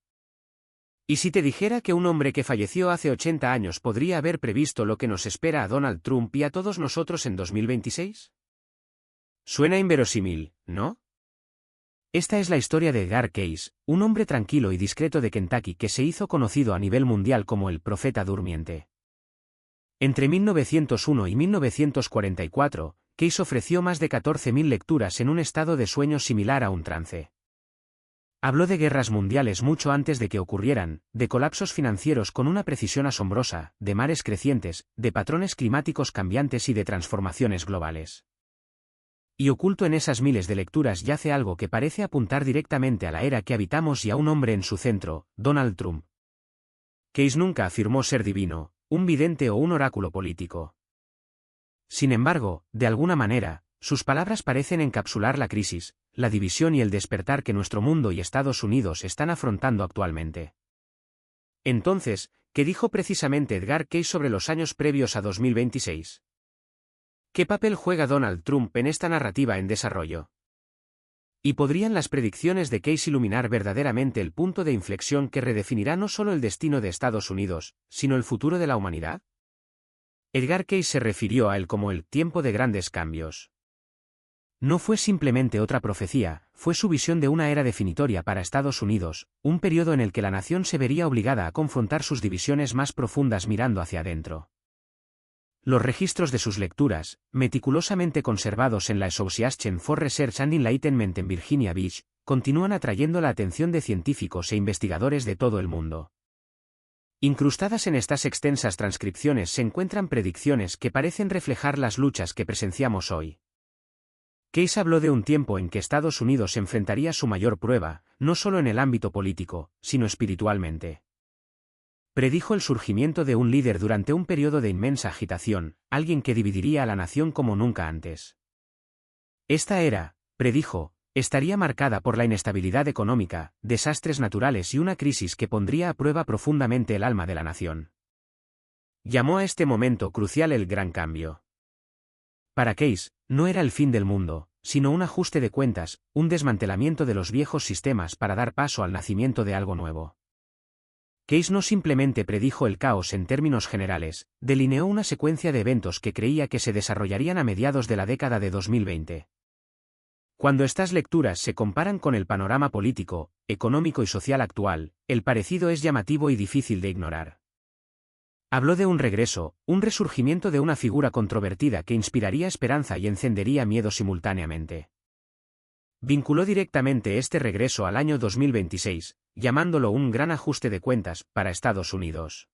¿Y si te dijera que un hombre que falleció hace 80 años podría haber previsto lo que nos espera a Donald Trump y a todos nosotros en 2026? Suena inverosímil, ¿no? Esta es la historia de Edgar Case, un hombre tranquilo y discreto de Kentucky que se hizo conocido a nivel mundial como el Profeta Durmiente. Entre 1901 y 1944, Case ofreció más de 14.000 lecturas en un estado de sueño similar a un trance. Habló de guerras mundiales mucho antes de que ocurrieran, de colapsos financieros con una precisión asombrosa, de mares crecientes, de patrones climáticos cambiantes y de transformaciones globales. Y oculto en esas miles de lecturas yace algo que parece apuntar directamente a la era que habitamos y a un hombre en su centro, Donald Trump. Case nunca afirmó ser divino, un vidente o un oráculo político. Sin embargo, de alguna manera, sus palabras parecen encapsular la crisis, la división y el despertar que nuestro mundo y Estados Unidos están afrontando actualmente. Entonces, ¿qué dijo precisamente Edgar Case sobre los años previos a 2026? ¿Qué papel juega Donald Trump en esta narrativa en desarrollo? ¿Y podrían las predicciones de Case iluminar verdaderamente el punto de inflexión que redefinirá no solo el destino de Estados Unidos, sino el futuro de la humanidad? Edgar Case se refirió a él como el tiempo de grandes cambios. No fue simplemente otra profecía, fue su visión de una era definitoria para Estados Unidos, un periodo en el que la nación se vería obligada a confrontar sus divisiones más profundas mirando hacia adentro. Los registros de sus lecturas, meticulosamente conservados en la Association for Research and Enlightenment en Virginia Beach, continúan atrayendo la atención de científicos e investigadores de todo el mundo. Incrustadas en estas extensas transcripciones se encuentran predicciones que parecen reflejar las luchas que presenciamos hoy. Case habló de un tiempo en que Estados Unidos enfrentaría su mayor prueba, no solo en el ámbito político, sino espiritualmente. Predijo el surgimiento de un líder durante un periodo de inmensa agitación, alguien que dividiría a la nación como nunca antes. Esta era, predijo, estaría marcada por la inestabilidad económica, desastres naturales y una crisis que pondría a prueba profundamente el alma de la nación. Llamó a este momento crucial el Gran Cambio. Para Case, no era el fin del mundo, sino un ajuste de cuentas, un desmantelamiento de los viejos sistemas para dar paso al nacimiento de algo nuevo. Case no simplemente predijo el caos en términos generales, delineó una secuencia de eventos que creía que se desarrollarían a mediados de la década de 2020. Cuando estas lecturas se comparan con el panorama político, económico y social actual, el parecido es llamativo y difícil de ignorar. Habló de un regreso, un resurgimiento de una figura controvertida que inspiraría esperanza y encendería miedo simultáneamente. Vinculó directamente este regreso al año 2026, llamándolo un gran ajuste de cuentas para Estados Unidos.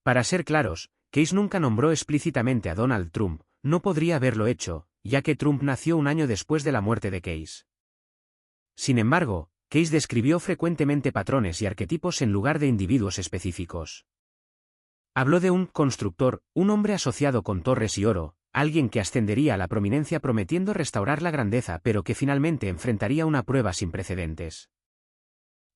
Para ser claros, Case nunca nombró explícitamente a Donald Trump, no podría haberlo hecho, ya que Trump nació un año después de la muerte de Case. Sin embargo, Case describió frecuentemente patrones y arquetipos en lugar de individuos específicos. Habló de un constructor, un hombre asociado con torres y oro, alguien que ascendería a la prominencia prometiendo restaurar la grandeza pero que finalmente enfrentaría una prueba sin precedentes.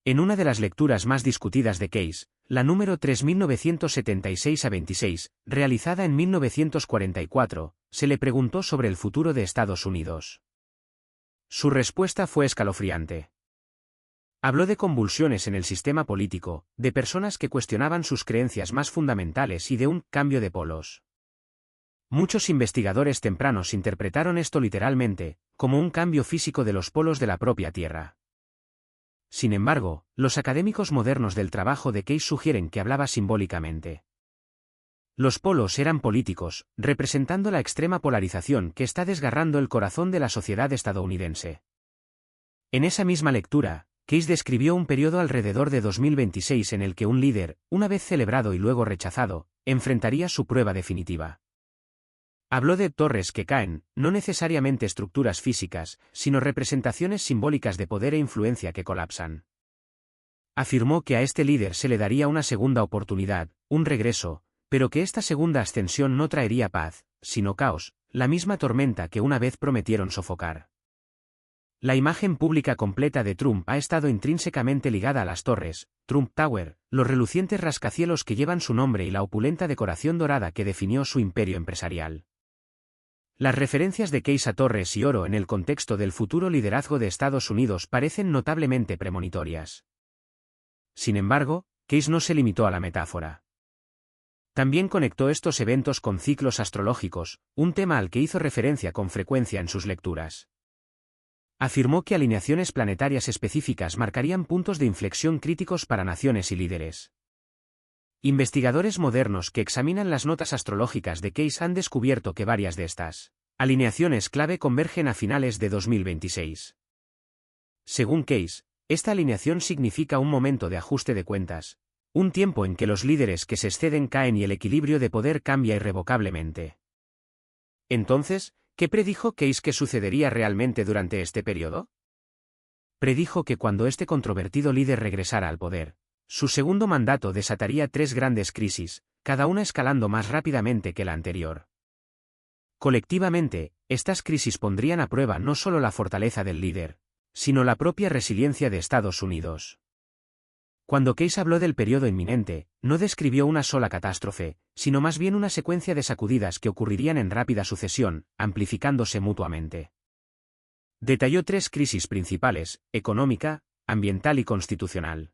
En una de las lecturas más discutidas de Case, la número 3976-26, realizada en 1944, se le preguntó sobre el futuro de Estados Unidos. Su respuesta fue escalofriante. Habló de convulsiones en el sistema político, de personas que cuestionaban sus creencias más fundamentales y de un cambio de polos. Muchos investigadores tempranos interpretaron esto literalmente, como un cambio físico de los polos de la propia Tierra. Sin embargo, los académicos modernos del trabajo de Case sugieren que hablaba simbólicamente. Los polos eran políticos, representando la extrema polarización que está desgarrando el corazón de la sociedad estadounidense. En esa misma lectura, Case describió un periodo alrededor de 2026 en el que un líder, una vez celebrado y luego rechazado, enfrentaría su prueba definitiva. Habló de torres que caen, no necesariamente estructuras físicas, sino representaciones simbólicas de poder e influencia que colapsan. Afirmó que a este líder se le daría una segunda oportunidad, un regreso, pero que esta segunda ascensión no traería paz, sino caos, la misma tormenta que una vez prometieron sofocar. La imagen pública completa de Trump ha estado intrínsecamente ligada a las torres, Trump Tower, los relucientes rascacielos que llevan su nombre y la opulenta decoración dorada que definió su imperio empresarial. Las referencias de Case a torres y oro en el contexto del futuro liderazgo de Estados Unidos parecen notablemente premonitorias. Sin embargo, Case no se limitó a la metáfora. También conectó estos eventos con ciclos astrológicos, un tema al que hizo referencia con frecuencia en sus lecturas. Afirmó que alineaciones planetarias específicas marcarían puntos de inflexión críticos para naciones y líderes. Investigadores modernos que examinan las notas astrológicas de Case han descubierto que varias de estas alineaciones clave convergen a finales de 2026. Según Case, esta alineación significa un momento de ajuste de cuentas, un tiempo en que los líderes que se exceden caen y el equilibrio de poder cambia irrevocablemente. Entonces, ¿qué predijo Case que sucedería realmente durante este periodo? Predijo que cuando este controvertido líder regresara al poder, su segundo mandato desataría tres grandes crisis, cada una escalando más rápidamente que la anterior. Colectivamente, estas crisis pondrían a prueba no solo la fortaleza del líder, sino la propia resiliencia de Estados Unidos. Cuando Case habló del periodo inminente, no describió una sola catástrofe, sino más bien una secuencia de sacudidas que ocurrirían en rápida sucesión, amplificándose mutuamente. Detalló tres crisis principales: económica, ambiental y constitucional.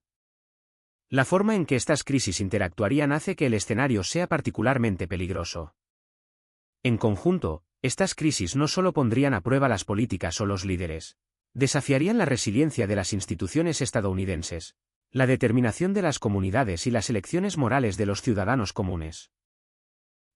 La forma en que estas crisis interactuarían hace que el escenario sea particularmente peligroso. En conjunto, estas crisis no solo pondrían a prueba las políticas o los líderes, desafiarían la resiliencia de las instituciones estadounidenses, la determinación de las comunidades y las elecciones morales de los ciudadanos comunes.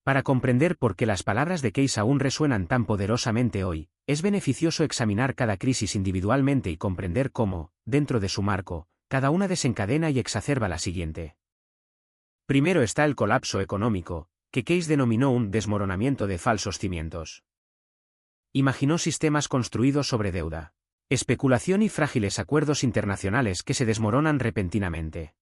Para comprender por qué las palabras de Case aún resuenan tan poderosamente hoy, es beneficioso examinar cada crisis individualmente y comprender cómo, dentro de su marco, cada una desencadena y exacerba la siguiente. Primero está el colapso económico, que Case denominó un desmoronamiento de falsos cimientos. Imaginó sistemas construidos sobre deuda, especulación y frágiles acuerdos internacionales que se desmoronan repentinamente.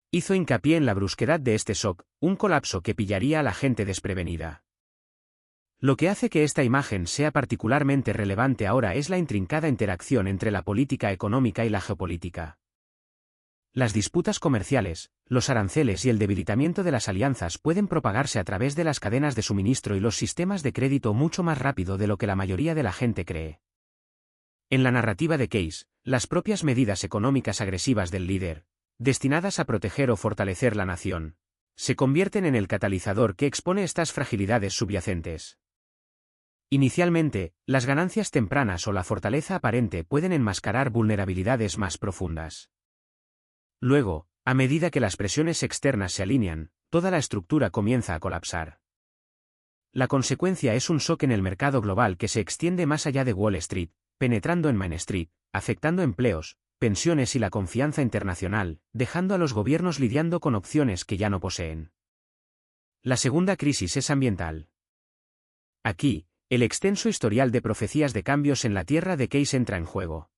Hizo hincapié en la brusquedad de este shock, un colapso que pillaría a la gente desprevenida. Lo que hace que esta imagen sea particularmente relevante ahora es la intrincada interacción entre la política económica y la geopolítica. Las disputas comerciales, los aranceles y el debilitamiento de las alianzas pueden propagarse a través de las cadenas de suministro y los sistemas de crédito mucho más rápido de lo que la mayoría de la gente cree. En la narrativa de Case, las propias medidas económicas agresivas del líder, destinadas a proteger o fortalecer la nación, se convierten en el catalizador que expone estas fragilidades subyacentes. Inicialmente, las ganancias tempranas o la fortaleza aparente pueden enmascarar vulnerabilidades más profundas. Luego, a medida que las presiones externas se alinean, toda la estructura comienza a colapsar. La consecuencia es un shock en el mercado global que se extiende más allá de Wall Street, penetrando en Main Street, afectando empleos, pensiones y la confianza internacional, dejando a los gobiernos lidiando con opciones que ya no poseen. La segunda crisis es ambiental. Aquí, el extenso historial de profecías de cambios en la Tierra de Case entra en juego.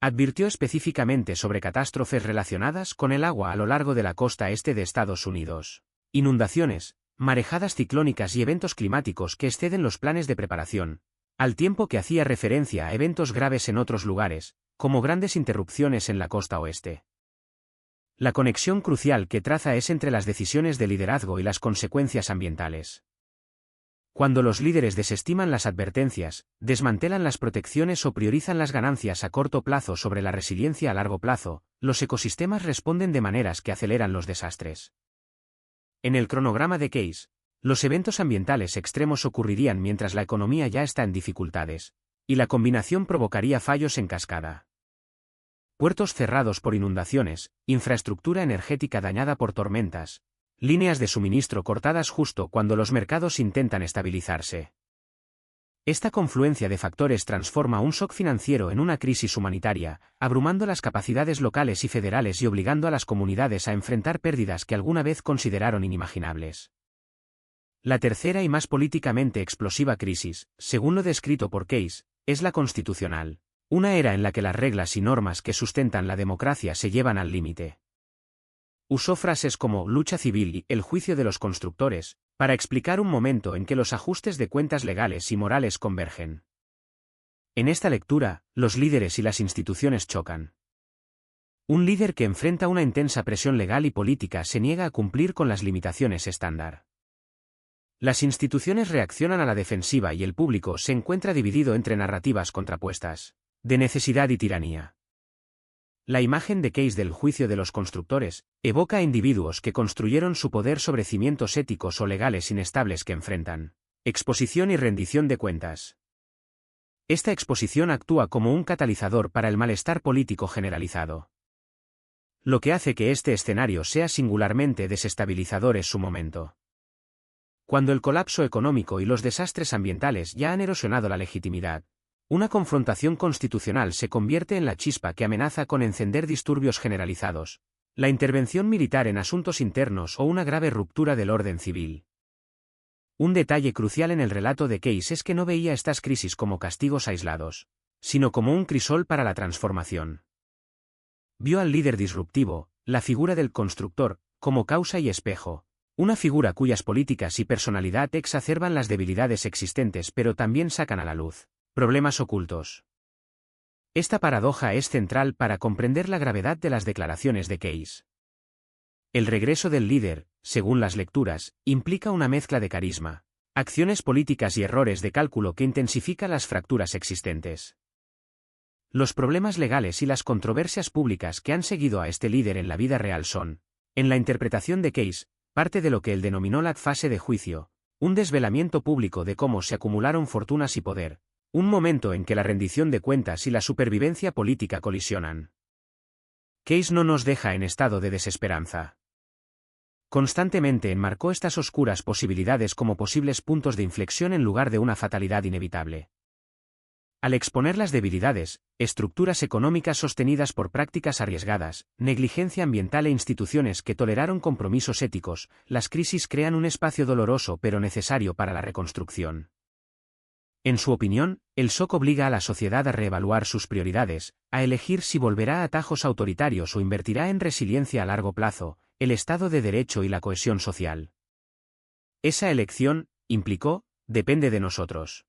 Advirtió específicamente sobre catástrofes relacionadas con el agua a lo largo de la costa este de Estados Unidos. Inundaciones, marejadas ciclónicas y eventos climáticos que exceden los planes de preparación, al tiempo que hacía referencia a eventos graves en otros lugares, como grandes interrupciones en la costa oeste. La conexión crucial que traza es entre las decisiones de liderazgo y las consecuencias ambientales. Cuando los líderes desestiman las advertencias, desmantelan las protecciones o priorizan las ganancias a corto plazo sobre la resiliencia a largo plazo, los ecosistemas responden de maneras que aceleran los desastres. En el cronograma de Case, los eventos ambientales extremos ocurrirían mientras la economía ya está en dificultades, y la combinación provocaría fallos en cascada. Puertos cerrados por inundaciones, infraestructura energética dañada por tormentas, líneas de suministro cortadas justo cuando los mercados intentan estabilizarse. Esta confluencia de factores transforma un shock financiero en una crisis humanitaria, abrumando las capacidades locales y federales y obligando a las comunidades a enfrentar pérdidas que alguna vez consideraron inimaginables. La tercera y más políticamente explosiva crisis, según lo descrito por Case, es la constitucional, una era en la que las reglas y normas que sustentan la democracia se llevan al límite. Usó frases como lucha civil y el juicio de los constructores, para explicar un momento en que los ajustes de cuentas legales y morales convergen. En esta lectura, los líderes y las instituciones chocan. Un líder que enfrenta una intensa presión legal y política se niega a cumplir con las limitaciones estándar. Las instituciones reaccionan a la defensiva y el público se encuentra dividido entre narrativas contrapuestas, de necesidad y tiranía. La imagen de Case del juicio de los constructores evoca a individuos que construyeron su poder sobre cimientos éticos o legales inestables que enfrentan exposición y rendición de cuentas. Esta exposición actúa como un catalizador para el malestar político generalizado. Lo que hace que este escenario sea singularmente desestabilizador es su momento. Cuando el colapso económico y los desastres ambientales ya han erosionado la legitimidad, una confrontación constitucional se convierte en la chispa que amenaza con encender disturbios generalizados, la intervención militar en asuntos internos o una grave ruptura del orden civil. Un detalle crucial en el relato de Case es que no veía estas crisis como castigos aislados, sino como un crisol para la transformación. Vio al líder disruptivo, la figura del constructor, como causa y espejo, una figura cuyas políticas y personalidad exacerban las debilidades existentes pero también sacan a la luz problemas ocultos. Esta paradoja es central para comprender la gravedad de las declaraciones de Case. El regreso del líder, según las lecturas, implica una mezcla de carisma, acciones políticas y errores de cálculo que intensifica las fracturas existentes. Los problemas legales y las controversias públicas que han seguido a este líder en la vida real son, en la interpretación de Case, parte de lo que él denominó la fase de juicio, un desvelamiento público de cómo se acumularon fortunas y poder, un momento en que la rendición de cuentas y la supervivencia política colisionan. Case no nos deja en estado de desesperanza. Constantemente enmarcó estas oscuras posibilidades como posibles puntos de inflexión en lugar de una fatalidad inevitable. Al exponer las debilidades, estructuras económicas sostenidas por prácticas arriesgadas, negligencia ambiental e instituciones que toleraron compromisos éticos, las crisis crean un espacio doloroso pero necesario para la reconstrucción. En su opinión, el shock obliga a la sociedad a reevaluar sus prioridades, a elegir si volverá a atajos autoritarios o invertirá en resiliencia a largo plazo, el Estado de Derecho y la cohesión social. Esa elección, implicó, depende de nosotros.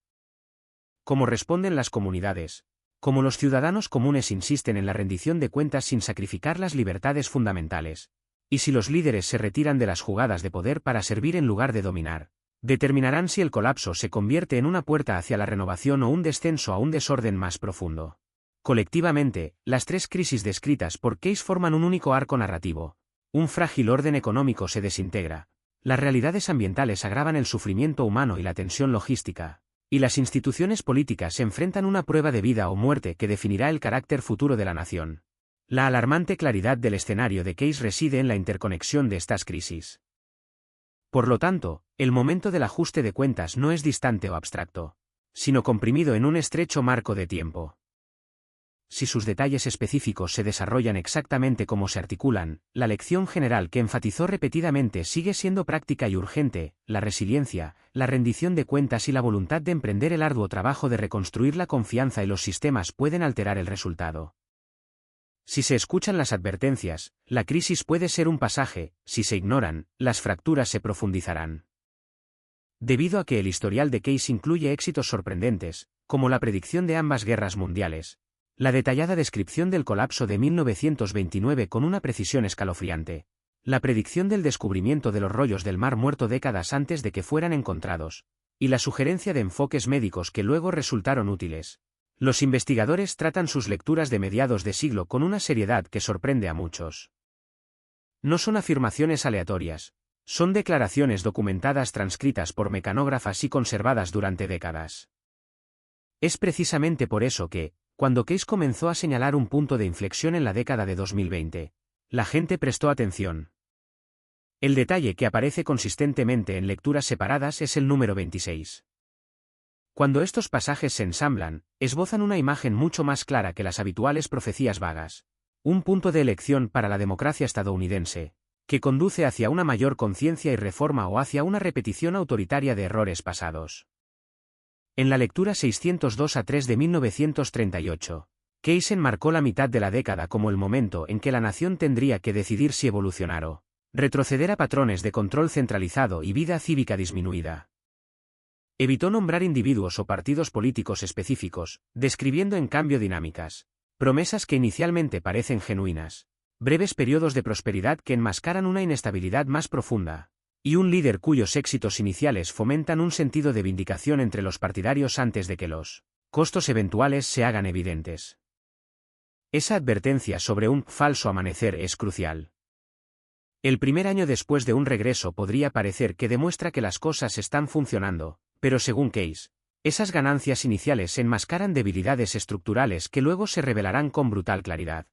Cómo responden las comunidades, cómo los ciudadanos comunes insisten en la rendición de cuentas sin sacrificar las libertades fundamentales, y si los líderes se retiran de las jugadas de poder para servir en lugar de dominar, determinarán si el colapso se convierte en una puerta hacia la renovación o un descenso a un desorden más profundo. Colectivamente, las tres crisis descritas por Case forman un único arco narrativo. Un frágil orden económico se desintegra, las realidades ambientales agravan el sufrimiento humano y la tensión logística, y las instituciones políticas se enfrentan a una prueba de vida o muerte que definirá el carácter futuro de la nación. La alarmante claridad del escenario de Case reside en la interconexión de estas crisis. Por lo tanto, el momento del ajuste de cuentas no es distante o abstracto, sino comprimido en un estrecho marco de tiempo. Si sus detalles específicos se desarrollan exactamente como se articulan, la lección general que enfatizó repetidamente sigue siendo práctica y urgente: la resiliencia, la rendición de cuentas y la voluntad de emprender el arduo trabajo de reconstruir la confianza en los sistemas pueden alterar el resultado. Si se escuchan las advertencias, la crisis puede ser un pasaje; si se ignoran, las fracturas se profundizarán. debido a que el historial de Case incluye éxitos sorprendentes, como la predicción de ambas guerras mundiales, la detallada descripción del colapso de 1929 con una precisión escalofriante, la predicción del descubrimiento de los rollos del Mar Muerto décadas antes de que fueran encontrados, y la sugerencia de enfoques médicos que luego resultaron útiles. Los investigadores tratan sus lecturas de mediados de siglo con una seriedad que sorprende a muchos. No son afirmaciones aleatorias, son declaraciones documentadas transcritas por mecanógrafas y conservadas durante décadas. Es precisamente por eso que, cuando Case comenzó a señalar un punto de inflexión en la década de 2020, la gente prestó atención. El detalle que aparece consistentemente en lecturas separadas es el número 26. Cuando estos pasajes se ensamblan, esbozan una imagen mucho más clara que las habituales profecías vagas. Un punto de elección para la democracia estadounidense, que conduce hacia una mayor conciencia y reforma o hacia una repetición autoritaria de errores pasados. En la lectura 602-3 de 1938, Case enmarcó la mitad de la década como el momento en que la nación tendría que decidir si evolucionar o retroceder a patrones de control centralizado y vida cívica disminuida. Evitó nombrar individuos o partidos políticos específicos, describiendo en cambio dinámicas, promesas que inicialmente parecen genuinas, breves periodos de prosperidad que enmascaran una inestabilidad más profunda, y un líder cuyos éxitos iniciales fomentan un sentido de vindicación entre los partidarios antes de que los costos eventuales se hagan evidentes. Esa advertencia sobre un falso amanecer es crucial. El primer año después de un regreso podría parecer que demuestra que las cosas están funcionando, pero según Case, esas ganancias iniciales enmascaran debilidades estructurales que luego se revelarán con brutal claridad.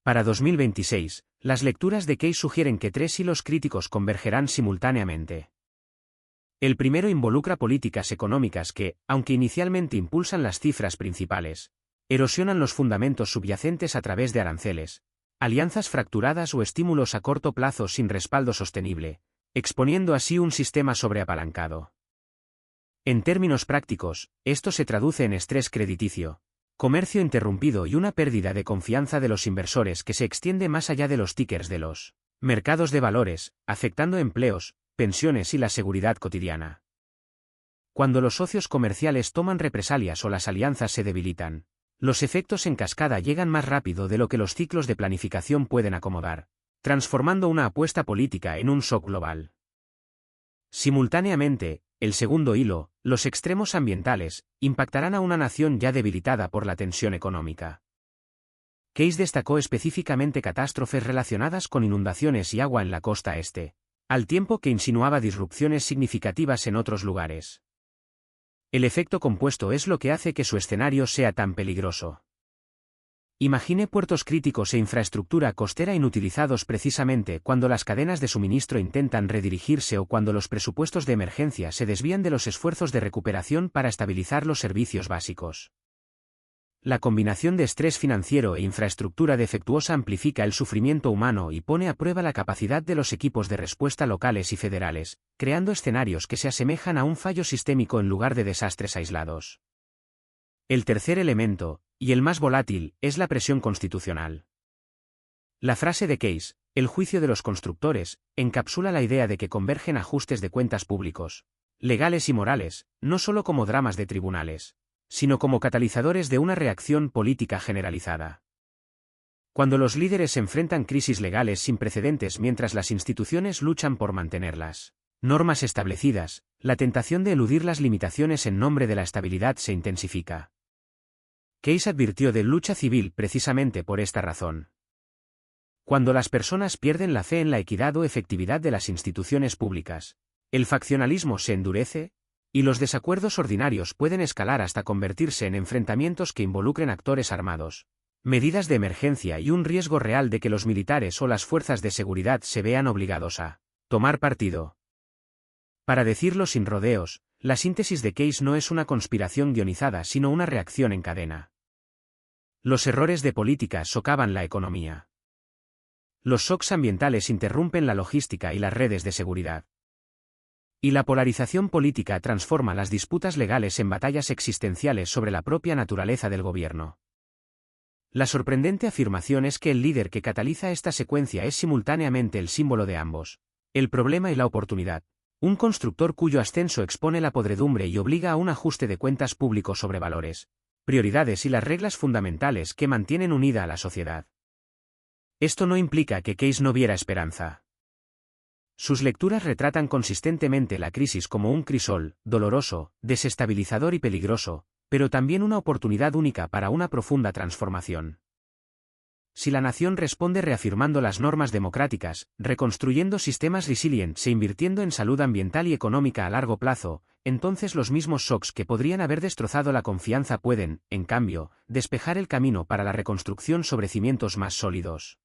Para 2026, las lecturas de Case sugieren que tres hilos críticos convergerán simultáneamente. El primero involucra políticas económicas que, aunque inicialmente impulsan las cifras principales, erosionan los fundamentos subyacentes a través de aranceles, alianzas fracturadas o estímulos a corto plazo sin respaldo sostenible, exponiendo así un sistema sobreapalancado. En términos prácticos, esto se traduce en estrés crediticio, comercio interrumpido y una pérdida de confianza de los inversores que se extiende más allá de los tickers de los mercados de valores, afectando empleos, pensiones y la seguridad cotidiana. Cuando los socios comerciales toman represalias o las alianzas se debilitan, los efectos en cascada llegan más rápido de lo que los ciclos de planificación pueden acomodar, transformando una apuesta política en un shock global. Simultáneamente, el segundo hilo, los extremos ambientales, impactarán a una nación ya debilitada por la tensión económica. Case destacó específicamente catástrofes relacionadas con inundaciones y agua en la costa este, al tiempo que insinuaba disrupciones significativas en otros lugares. El efecto compuesto es lo que hace que su escenario sea tan peligroso. Imagine puertos críticos e infraestructura costera inutilizados precisamente cuando las cadenas de suministro intentan redirigirse o cuando los presupuestos de emergencia se desvían de los esfuerzos de recuperación para estabilizar los servicios básicos. La combinación de estrés financiero e infraestructura defectuosa amplifica el sufrimiento humano y pone a prueba la capacidad de los equipos de respuesta locales y federales, creando escenarios que se asemejan a un fallo sistémico en lugar de desastres aislados. El tercer elemento, y el más volátil, es la presión constitucional. La frase de Case, el juicio de los constructores, encapsula la idea de que convergen ajustes de cuentas públicos, legales y morales, no solo como dramas de tribunales, sino como catalizadores de una reacción política generalizada. Cuando los líderes enfrentan crisis legales sin precedentes mientras las instituciones luchan por mantenerlas normas establecidas, la tentación de eludir las limitaciones en nombre de la estabilidad se intensifica. Case advirtió de lucha civil precisamente por esta razón. Cuando las personas pierden la fe en la equidad o efectividad de las instituciones públicas, el faccionalismo se endurece, y los desacuerdos ordinarios pueden escalar hasta convertirse en enfrentamientos que involucren actores armados, medidas de emergencia y un riesgo real de que los militares o las fuerzas de seguridad se vean obligados a tomar partido. Para decirlo sin rodeos, la síntesis de Case no es una conspiración guionizada sino una reacción en cadena. Los errores de política socavan la economía. Los shocks ambientales interrumpen la logística y las redes de seguridad. Y la polarización política transforma las disputas legales en batallas existenciales sobre la propia naturaleza del gobierno. La sorprendente afirmación es que el líder que cataliza esta secuencia es simultáneamente el símbolo de ambos, el problema y la oportunidad, Un constructor cuyo ascenso expone la podredumbre y obliga a un ajuste de cuentas público sobre valores, prioridades y las reglas fundamentales que mantienen unida a la sociedad. Esto no implica que Keynes no viera esperanza. Sus lecturas retratan consistentemente la crisis como un crisol, doloroso, desestabilizador y peligroso, pero también una oportunidad única para una profunda transformación. Si la nación responde reafirmando las normas democráticas, reconstruyendo sistemas resilientes e invirtiendo en salud ambiental y económica a largo plazo, entonces los mismos shocks que podrían haber destrozado la confianza pueden, en cambio, despejar el camino para la reconstrucción sobre cimientos más sólidos.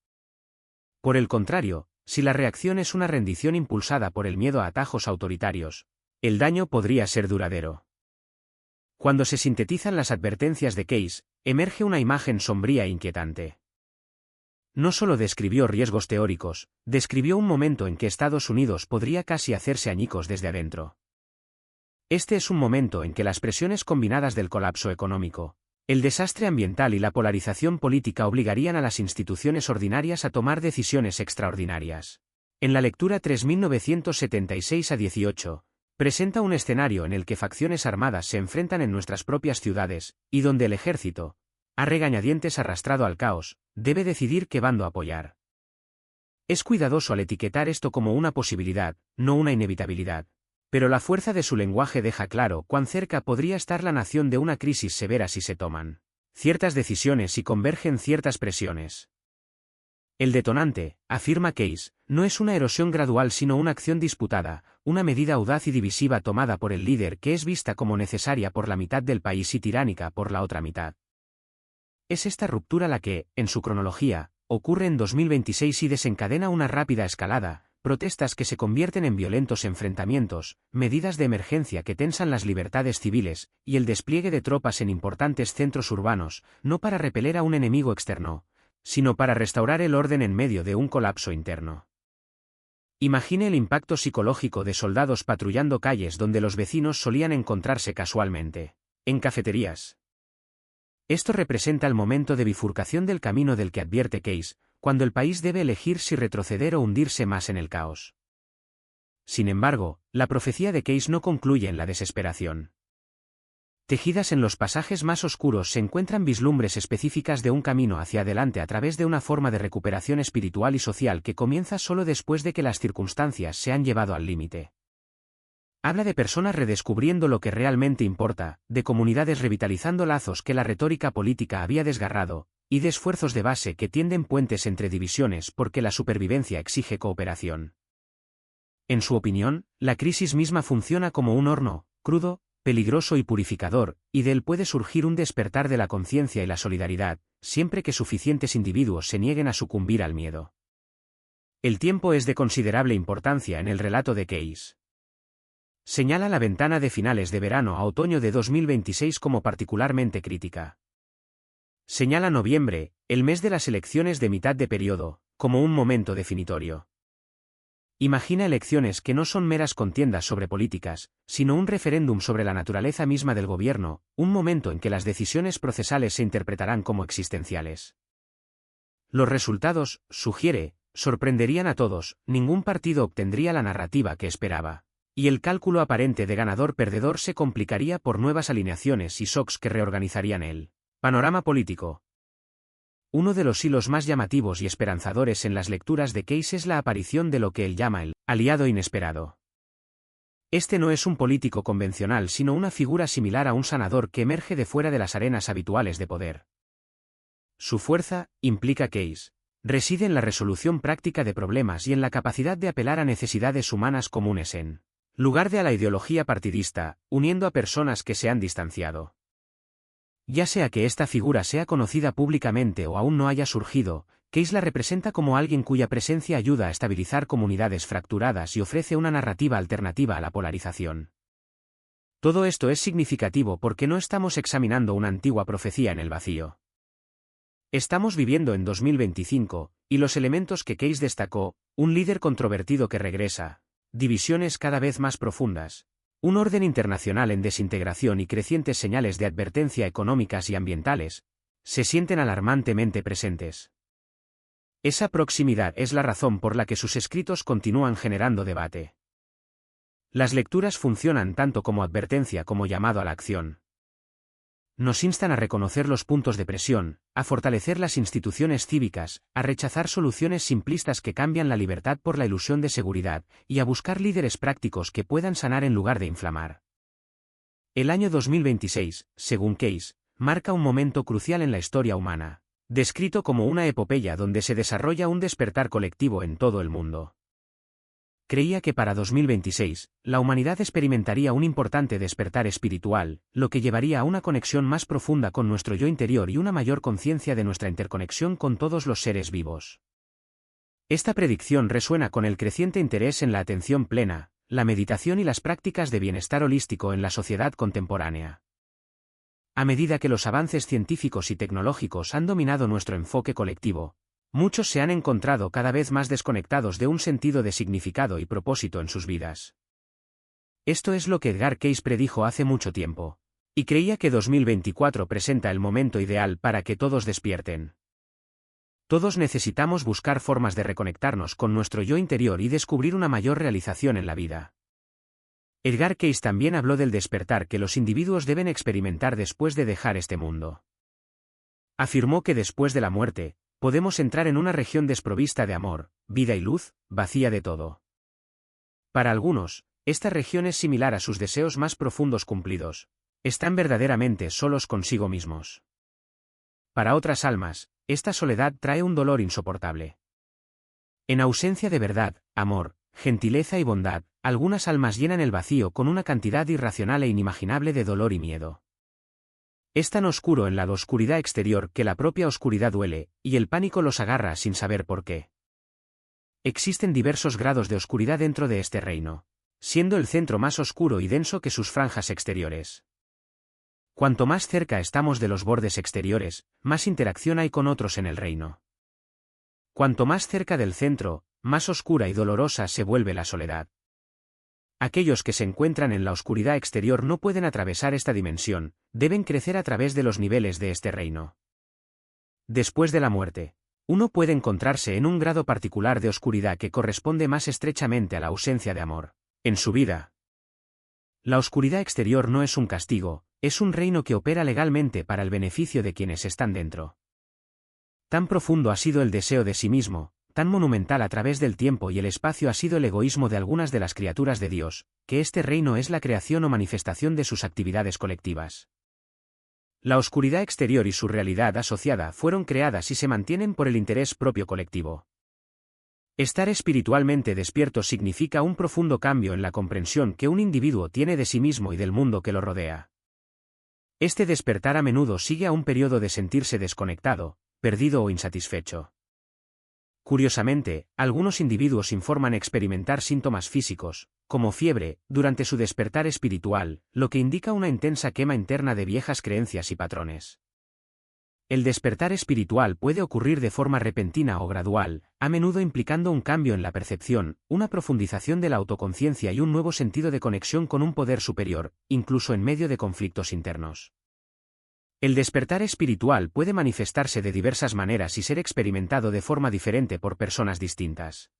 Por el contrario, si la reacción es una rendición impulsada por el miedo a atajos autoritarios, el daño podría ser duradero. Cuando se sintetizan las advertencias de Keynes, emerge una imagen sombría e inquietante. No solo describió riesgos teóricos, describió un momento en que Estados Unidos podría casi hacerse añicos desde adentro. Este es un momento en que las presiones combinadas del colapso económico, el desastre ambiental y la polarización política obligarían a las instituciones ordinarias a tomar decisiones extraordinarias. En la lectura 3976-18, presenta un escenario en el que facciones armadas se enfrentan en nuestras propias ciudades, y donde el ejército, a regañadientes arrastrado al caos, debe decidir qué bando apoyar. Es cuidadoso al etiquetar esto como una posibilidad, no una inevitabilidad. Pero la fuerza de su lenguaje deja claro cuán cerca podría estar la nación de una crisis severa si se toman ciertas decisiones y convergen ciertas presiones. El detonante, afirma Keynes, no es una erosión gradual sino una acción disputada, una medida audaz y divisiva tomada por el líder que es vista como necesaria por la mitad del país y tiránica por la otra mitad. Es esta ruptura la que, en su cronología, ocurre en 2026 y desencadena una rápida escalada, protestas que se convierten en violentos enfrentamientos, medidas de emergencia que tensan las libertades civiles, y el despliegue de tropas en importantes centros urbanos, no para repeler a un enemigo externo, sino para restaurar el orden en medio de un colapso interno. Imagine el impacto psicológico de soldados patrullando calles donde los vecinos solían encontrarse casualmente, en cafeterías. Esto representa el momento de bifurcación del camino del que advierte Keynes, cuando el país debe elegir si retroceder o hundirse más en el caos. Sin embargo, la profecía de Keynes no concluye en la desesperación. Tejidas en los pasajes más oscuros se encuentran vislumbres específicas de un camino hacia adelante a través de una forma de recuperación espiritual y social que comienza solo después de que las circunstancias se han llevado al límite. Habla de personas redescubriendo lo que realmente importa, de comunidades revitalizando lazos que la retórica política había desgarrado, y de esfuerzos de base que tienden puentes entre divisiones porque la supervivencia exige cooperación. En su opinión, la crisis misma funciona como un horno, crudo, peligroso y purificador, y de él puede surgir un despertar de la conciencia y la solidaridad, siempre que suficientes individuos se nieguen a sucumbir al miedo. El tiempo es de considerable importancia en el relato de Keynes. Señala la ventana de finales de verano a otoño de 2026 como particularmente crítica. Señala noviembre, el mes de las elecciones de mitad de periodo, como un momento definitorio. Imagina elecciones que no son meras contiendas sobre políticas, sino un referéndum sobre la naturaleza misma del gobierno, un momento en que las decisiones procesales se interpretarán como existenciales. Los resultados, sugiere, sorprenderían a todos, ningún partido obtendría la narrativa que esperaba. Y el cálculo aparente de ganador-perdedor se complicaría por nuevas alineaciones y shocks que reorganizarían el panorama político. Uno de los hilos más llamativos y esperanzadores en las lecturas de Keynes es la aparición de lo que él llama el aliado inesperado. Este no es un político convencional sino una figura similar a un sanador que emerge de fuera de las arenas habituales de poder. Su fuerza, implica Keynes, reside en la resolución práctica de problemas y en la capacidad de apelar a necesidades humanas comunes en lugar de a la ideología partidista, uniendo a personas que se han distanciado. Ya sea que esta figura sea conocida públicamente o aún no haya surgido, Keynes la representa como alguien cuya presencia ayuda a estabilizar comunidades fracturadas y ofrece una narrativa alternativa a la polarización. Todo esto es significativo porque no estamos examinando una antigua profecía en el vacío. Estamos viviendo en 2025, y los elementos que Keynes destacó, un líder controvertido que regresa, divisiones cada vez más profundas, un orden internacional en desintegración y crecientes señales de advertencia económicas y ambientales, se sienten alarmantemente presentes. Esa proximidad es la razón por la que sus escritos continúan generando debate. Las lecturas funcionan tanto como advertencia como llamado a la acción. Nos instan a reconocer los puntos de presión, a fortalecer las instituciones cívicas, a rechazar soluciones simplistas que cambian la libertad por la ilusión de seguridad, y a buscar líderes prácticos que puedan sanar en lugar de inflamar. El año 2026, según Case, marca un momento crucial en la historia humana, descrito como una epopeya donde se desarrolla un despertar colectivo en todo el mundo. Creía que para 2026, la humanidad experimentaría un importante despertar espiritual, lo que llevaría a una conexión más profunda con nuestro yo interior y una mayor conciencia de nuestra interconexión con todos los seres vivos. Esta predicción resuena con el creciente interés en la atención plena, la meditación y las prácticas de bienestar holístico en la sociedad contemporánea. A medida que los avances científicos y tecnológicos han dominado nuestro enfoque colectivo, muchos se han encontrado cada vez más desconectados de un sentido de significado y propósito en sus vidas. Esto es lo que Edgar Cayce predijo hace mucho tiempo, y creía que 2024 presenta el momento ideal para que todos despierten. Todos necesitamos buscar formas de reconectarnos con nuestro yo interior y descubrir una mayor realización en la vida. Edgar Cayce también habló del despertar que los individuos deben experimentar después de dejar este mundo. Afirmó que después de la muerte, podemos entrar en una región desprovista de amor, vida y luz, vacía de todo. Para algunos, esta región es similar a sus deseos más profundos cumplidos. Están verdaderamente solos consigo mismos. Para otras almas, esta soledad trae un dolor insoportable. En ausencia de verdad, amor, gentileza y bondad, algunas almas llenan el vacío con una cantidad irracional e inimaginable de dolor y miedo. Es tan oscuro en la oscuridad exterior que la propia oscuridad duele, y el pánico los agarra sin saber por qué. Existen diversos grados de oscuridad dentro de este reino, siendo el centro más oscuro y denso que sus franjas exteriores. Cuanto más cerca estamos de los bordes exteriores, más interacción hay con otros en el reino. Cuanto más cerca del centro, más oscura y dolorosa se vuelve la soledad. Aquellos que se encuentran en la oscuridad exterior no pueden atravesar esta dimensión, deben crecer a través de los niveles de este reino. Después de la muerte, uno puede encontrarse en un grado particular de oscuridad que corresponde más estrechamente a la ausencia de amor en su vida. La oscuridad exterior no es un castigo, es un reino que opera legalmente para el beneficio de quienes están dentro. Tan profundo ha sido el deseo de sí mismo, tan monumental a través del tiempo y el espacio ha sido el egoísmo de algunas de las criaturas de Dios, que este reino es la creación o manifestación de sus actividades colectivas. La oscuridad exterior y su realidad asociada fueron creadas y se mantienen por el interés propio colectivo. Estar espiritualmente despierto significa un profundo cambio en la comprensión que un individuo tiene de sí mismo y del mundo que lo rodea. Este despertar a menudo sigue a un periodo de sentirse desconectado, perdido o insatisfecho. Curiosamente, algunos individuos informan experimentar síntomas físicos, como fiebre, durante su despertar espiritual, lo que indica una intensa quema interna de viejas creencias y patrones. El despertar espiritual puede ocurrir de forma repentina o gradual, a menudo implicando un cambio en la percepción, una profundización de la autoconciencia y un nuevo sentido de conexión con un poder superior, incluso en medio de conflictos internos. El despertar espiritual puede manifestarse de diversas maneras y ser experimentado de forma diferente por personas distintas.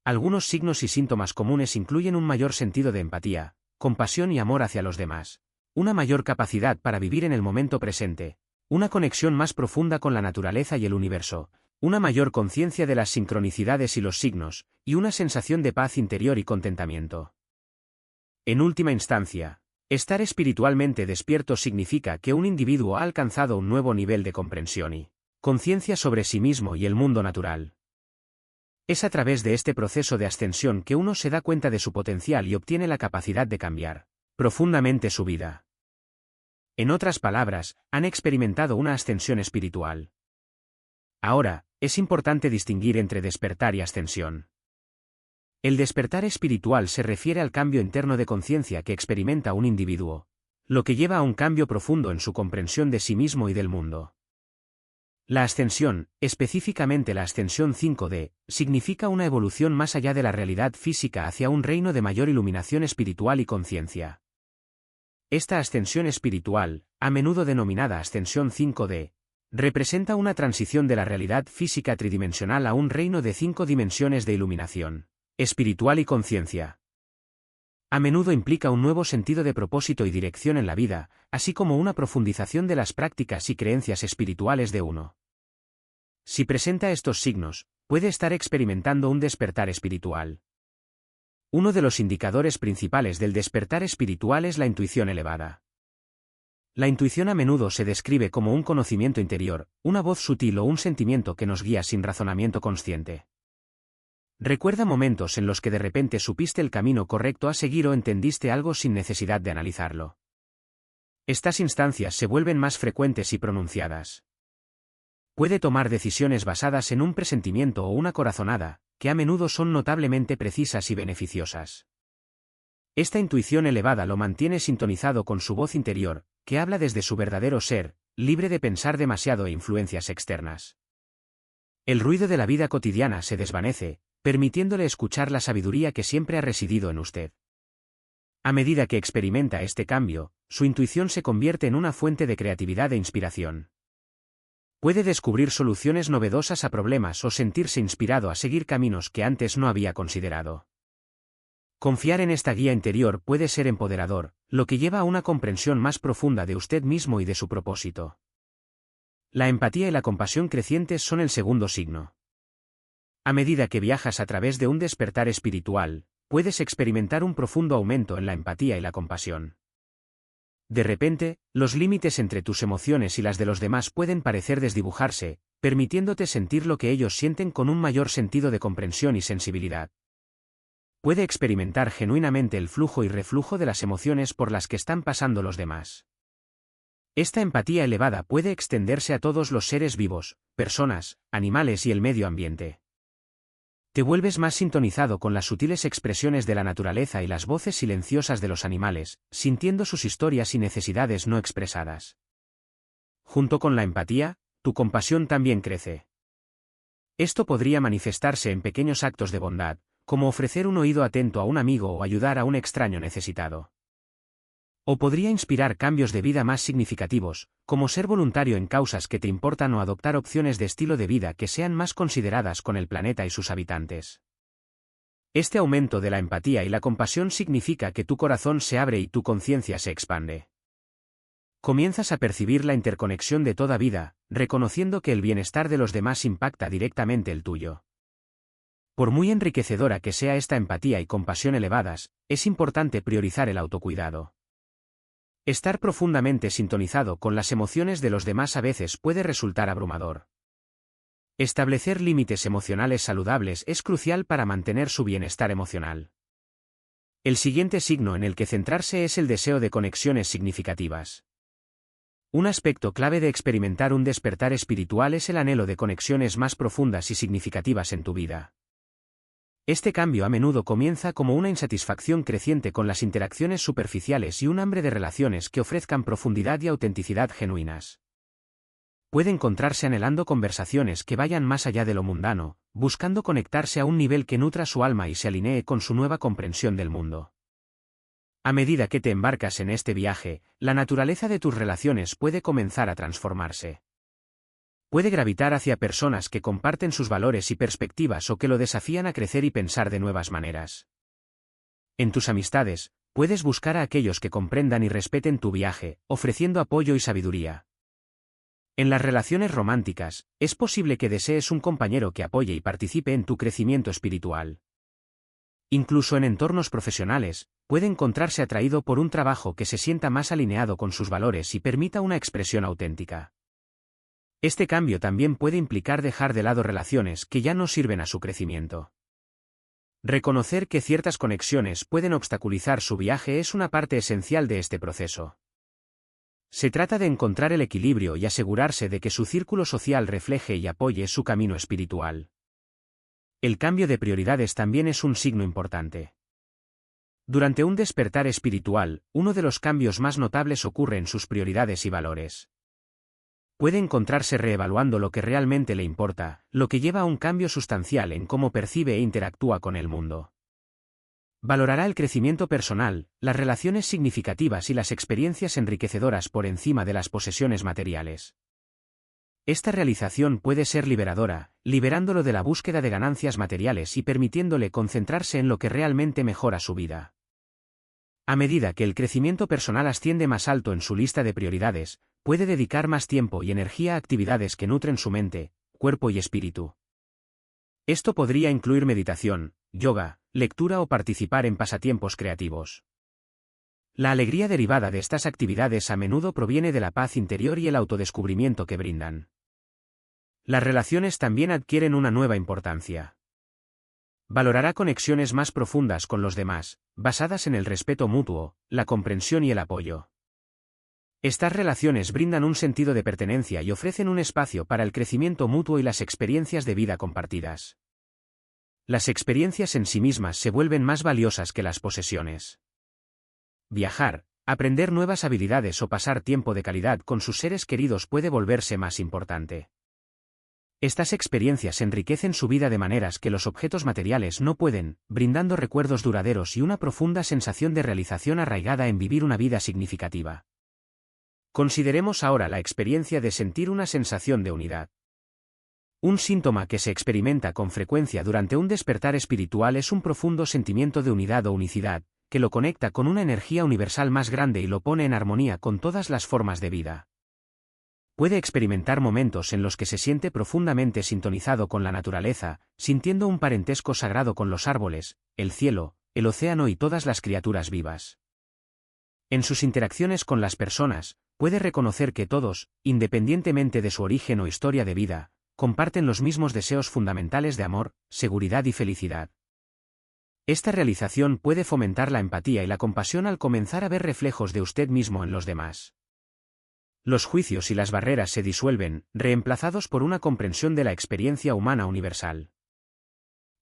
Algunos signos y síntomas comunes incluyen un mayor sentido de empatía, compasión y amor hacia los demás, una mayor capacidad para vivir en el momento presente, una conexión más profunda con la naturaleza y el universo, una mayor conciencia de las sincronicidades y los signos, y una sensación de paz interior y contentamiento. En última instancia, estar espiritualmente despierto significa que un individuo ha alcanzado un nuevo nivel de comprensión y conciencia sobre sí mismo y el mundo natural. Es a través de este proceso de ascensión que uno se da cuenta de su potencial y obtiene la capacidad de cambiar profundamente su vida. En otras palabras, han experimentado una ascensión espiritual. Ahora, es importante distinguir entre despertar y ascensión. El despertar espiritual se refiere al cambio interno de conciencia que experimenta un individuo, lo que lleva a un cambio profundo en su comprensión de sí mismo y del mundo. La ascensión, específicamente la ascensión 5D, significa una evolución más allá de la realidad física hacia un reino de mayor iluminación espiritual y conciencia. Esta ascensión espiritual, a menudo denominada ascensión 5D, representa una transición de la realidad física tridimensional a un reino de 5 dimensiones de iluminación espiritual y conciencia. A menudo implica un nuevo sentido de propósito y dirección en la vida, así como una profundización de las prácticas y creencias espirituales de uno. Si presenta estos signos, puede estar experimentando un despertar espiritual. Uno de los indicadores principales del despertar espiritual es la intuición elevada. La intuición a menudo se describe como un conocimiento interior, una voz sutil o un sentimiento que nos guía sin razonamiento consciente. Recuerda momentos en los que de repente supiste el camino correcto a seguir o entendiste algo sin necesidad de analizarlo. Estas instancias se vuelven más frecuentes y pronunciadas. Puede tomar decisiones basadas en un presentimiento o una corazonada, que a menudo son notablemente precisas y beneficiosas. Esta intuición elevada lo mantiene sintonizado con su voz interior, que habla desde su verdadero ser, libre de pensar demasiado e influencias externas. El ruido de la vida cotidiana se desvanece, permitiéndole escuchar la sabiduría que siempre ha residido en usted. A medida que experimenta este cambio, su intuición se convierte en una fuente de creatividad e inspiración. Puede descubrir soluciones novedosas a problemas o sentirse inspirado a seguir caminos que antes no había considerado. Confiar en esta guía interior puede ser empoderador, lo que lleva a una comprensión más profunda de usted mismo y de su propósito. La empatía y la compasión crecientes son el segundo signo. A medida que viajas a través de un despertar espiritual, puedes experimentar un profundo aumento en la empatía y la compasión. De repente, los límites entre tus emociones y las de los demás pueden parecer desdibujarse, permitiéndote sentir lo que ellos sienten con un mayor sentido de comprensión y sensibilidad. Puede experimentar genuinamente el flujo y reflujo de las emociones por las que están pasando los demás. Esta empatía elevada puede extenderse a todos los seres vivos, personas, animales y el medio ambiente. Te vuelves más sintonizado con las sutiles expresiones de la naturaleza y las voces silenciosas de los animales, sintiendo sus historias y necesidades no expresadas. Junto con la empatía, tu compasión también crece. Esto podría manifestarse en pequeños actos de bondad, como ofrecer un oído atento a un amigo o ayudar a un extraño necesitado. O podría inspirar cambios de vida más significativos, como ser voluntario en causas que te importan o adoptar opciones de estilo de vida que sean más consideradas con el planeta y sus habitantes. Este aumento de la empatía y la compasión significa que tu corazón se abre y tu conciencia se expande. Comienzas a percibir la interconexión de toda vida, reconociendo que el bienestar de los demás impacta directamente el tuyo. Por muy enriquecedora que sea esta empatía y compasión elevadas, es importante priorizar el autocuidado. Estar profundamente sintonizado con las emociones de los demás a veces puede resultar abrumador. Establecer límites emocionales saludables es crucial para mantener su bienestar emocional. El siguiente signo en el que centrarse es el deseo de conexiones significativas. Un aspecto clave de experimentar un despertar espiritual es el anhelo de conexiones más profundas y significativas en tu vida. Este cambio a menudo comienza como una insatisfacción creciente con las interacciones superficiales y un hambre de relaciones que ofrezcan profundidad y autenticidad genuinas. Puede encontrarse anhelando conversaciones que vayan más allá de lo mundano, buscando conectarse a un nivel que nutra su alma y se alinee con su nueva comprensión del mundo. A medida que te embarcas en este viaje, la naturaleza de tus relaciones puede comenzar a transformarse. Puede gravitar hacia personas que comparten sus valores y perspectivas o que lo desafían a crecer y pensar de nuevas maneras. En tus amistades, puedes buscar a aquellos que comprendan y respeten tu viaje, ofreciendo apoyo y sabiduría. En las relaciones románticas, es posible que desees un compañero que apoye y participe en tu crecimiento espiritual. Incluso en entornos profesionales, puede encontrarse atraído por un trabajo que se sienta más alineado con sus valores y permita una expresión auténtica. Este cambio también puede implicar dejar de lado relaciones que ya no sirven a su crecimiento. Reconocer que ciertas conexiones pueden obstaculizar su viaje es una parte esencial de este proceso. Se trata de encontrar el equilibrio y asegurarse de que su círculo social refleje y apoye su camino espiritual. El cambio de prioridades también es un signo importante. Durante un despertar espiritual, uno de los cambios más notables ocurre en sus prioridades y valores. Puede encontrarse reevaluando lo que realmente le importa, lo que lleva a un cambio sustancial en cómo percibe e interactúa con el mundo. Valorará el crecimiento personal, las relaciones significativas y las experiencias enriquecedoras por encima de las posesiones materiales. Esta realización puede ser liberadora, liberándolo de la búsqueda de ganancias materiales y permitiéndole concentrarse en lo que realmente mejora su vida. A medida que el crecimiento personal asciende más alto en su lista de prioridades, puede dedicar más tiempo y energía a actividades que nutren su mente, cuerpo y espíritu. Esto podría incluir meditación, yoga, lectura o participar en pasatiempos creativos. La alegría derivada de estas actividades a menudo proviene de la paz interior y el autodescubrimiento que brindan. Las relaciones también adquieren una nueva importancia. Valorará conexiones más profundas con los demás, basadas en el respeto mutuo, la comprensión y el apoyo. Estas relaciones brindan un sentido de pertenencia y ofrecen un espacio para el crecimiento mutuo y las experiencias de vida compartidas. Las experiencias en sí mismas se vuelven más valiosas que las posesiones. Viajar, aprender nuevas habilidades o pasar tiempo de calidad con sus seres queridos puede volverse más importante. Estas experiencias enriquecen su vida de maneras que los objetos materiales no pueden, brindando recuerdos duraderos y una profunda sensación de realización arraigada en vivir una vida significativa. Consideremos ahora la experiencia de sentir una sensación de unidad. Un síntoma que se experimenta con frecuencia durante un despertar espiritual es un profundo sentimiento de unidad o unicidad, que lo conecta con una energía universal más grande y lo pone en armonía con todas las formas de vida. Puede experimentar momentos en los que se siente profundamente sintonizado con la naturaleza, sintiendo un parentesco sagrado con los árboles, el cielo, el océano y todas las criaturas vivas. En sus interacciones con las personas, puede reconocer que todos, independientemente de su origen o historia de vida, comparten los mismos deseos fundamentales de amor, seguridad y felicidad. Esta realización puede fomentar la empatía y la compasión al comenzar a ver reflejos de usted mismo en los demás. Los juicios y las barreras se disuelven, reemplazados por una comprensión de la experiencia humana universal.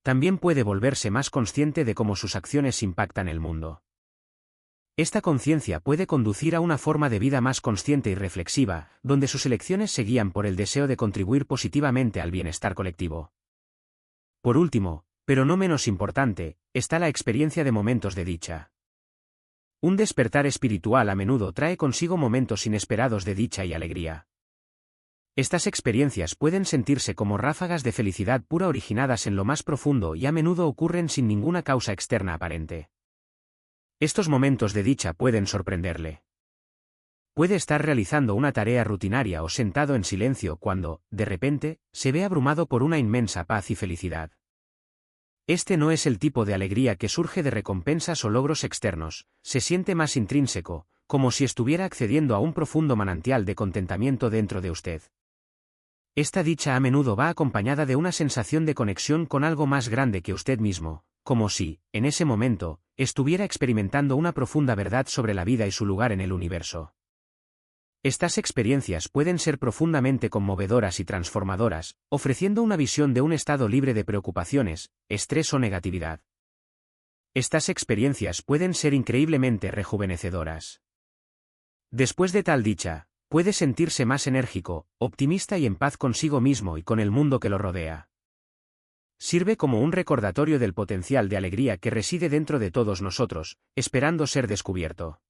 También puede volverse más consciente de cómo sus acciones impactan el mundo. Esta conciencia puede conducir a una forma de vida más consciente y reflexiva, donde sus elecciones se guían por el deseo de contribuir positivamente al bienestar colectivo. Por último, pero no menos importante, está la experiencia de momentos de dicha. Un despertar espiritual a menudo trae consigo momentos inesperados de dicha y alegría. Estas experiencias pueden sentirse como ráfagas de felicidad pura originadas en lo más profundo y a menudo ocurren sin ninguna causa externa aparente. Estos momentos de dicha pueden sorprenderle. Puede estar realizando una tarea rutinaria o sentado en silencio cuando, de repente, se ve abrumado por una inmensa paz y felicidad. Este no es el tipo de alegría que surge de recompensas o logros externos, se siente más intrínseco, como si estuviera accediendo a un profundo manantial de contentamiento dentro de usted. Esta dicha a menudo va acompañada de una sensación de conexión con algo más grande que usted mismo, como si, en ese momento, estuviera experimentando una profunda verdad sobre la vida y su lugar en el universo. Estas experiencias pueden ser profundamente conmovedoras y transformadoras, ofreciendo una visión de un estado libre de preocupaciones, estrés o negatividad. Estas experiencias pueden ser increíblemente rejuvenecedoras. Después de tal dicha, puede sentirse más enérgico, optimista y en paz consigo mismo y con el mundo que lo rodea. Sirve como un recordatorio del potencial de alegría que reside dentro de todos nosotros, esperando ser descubierto.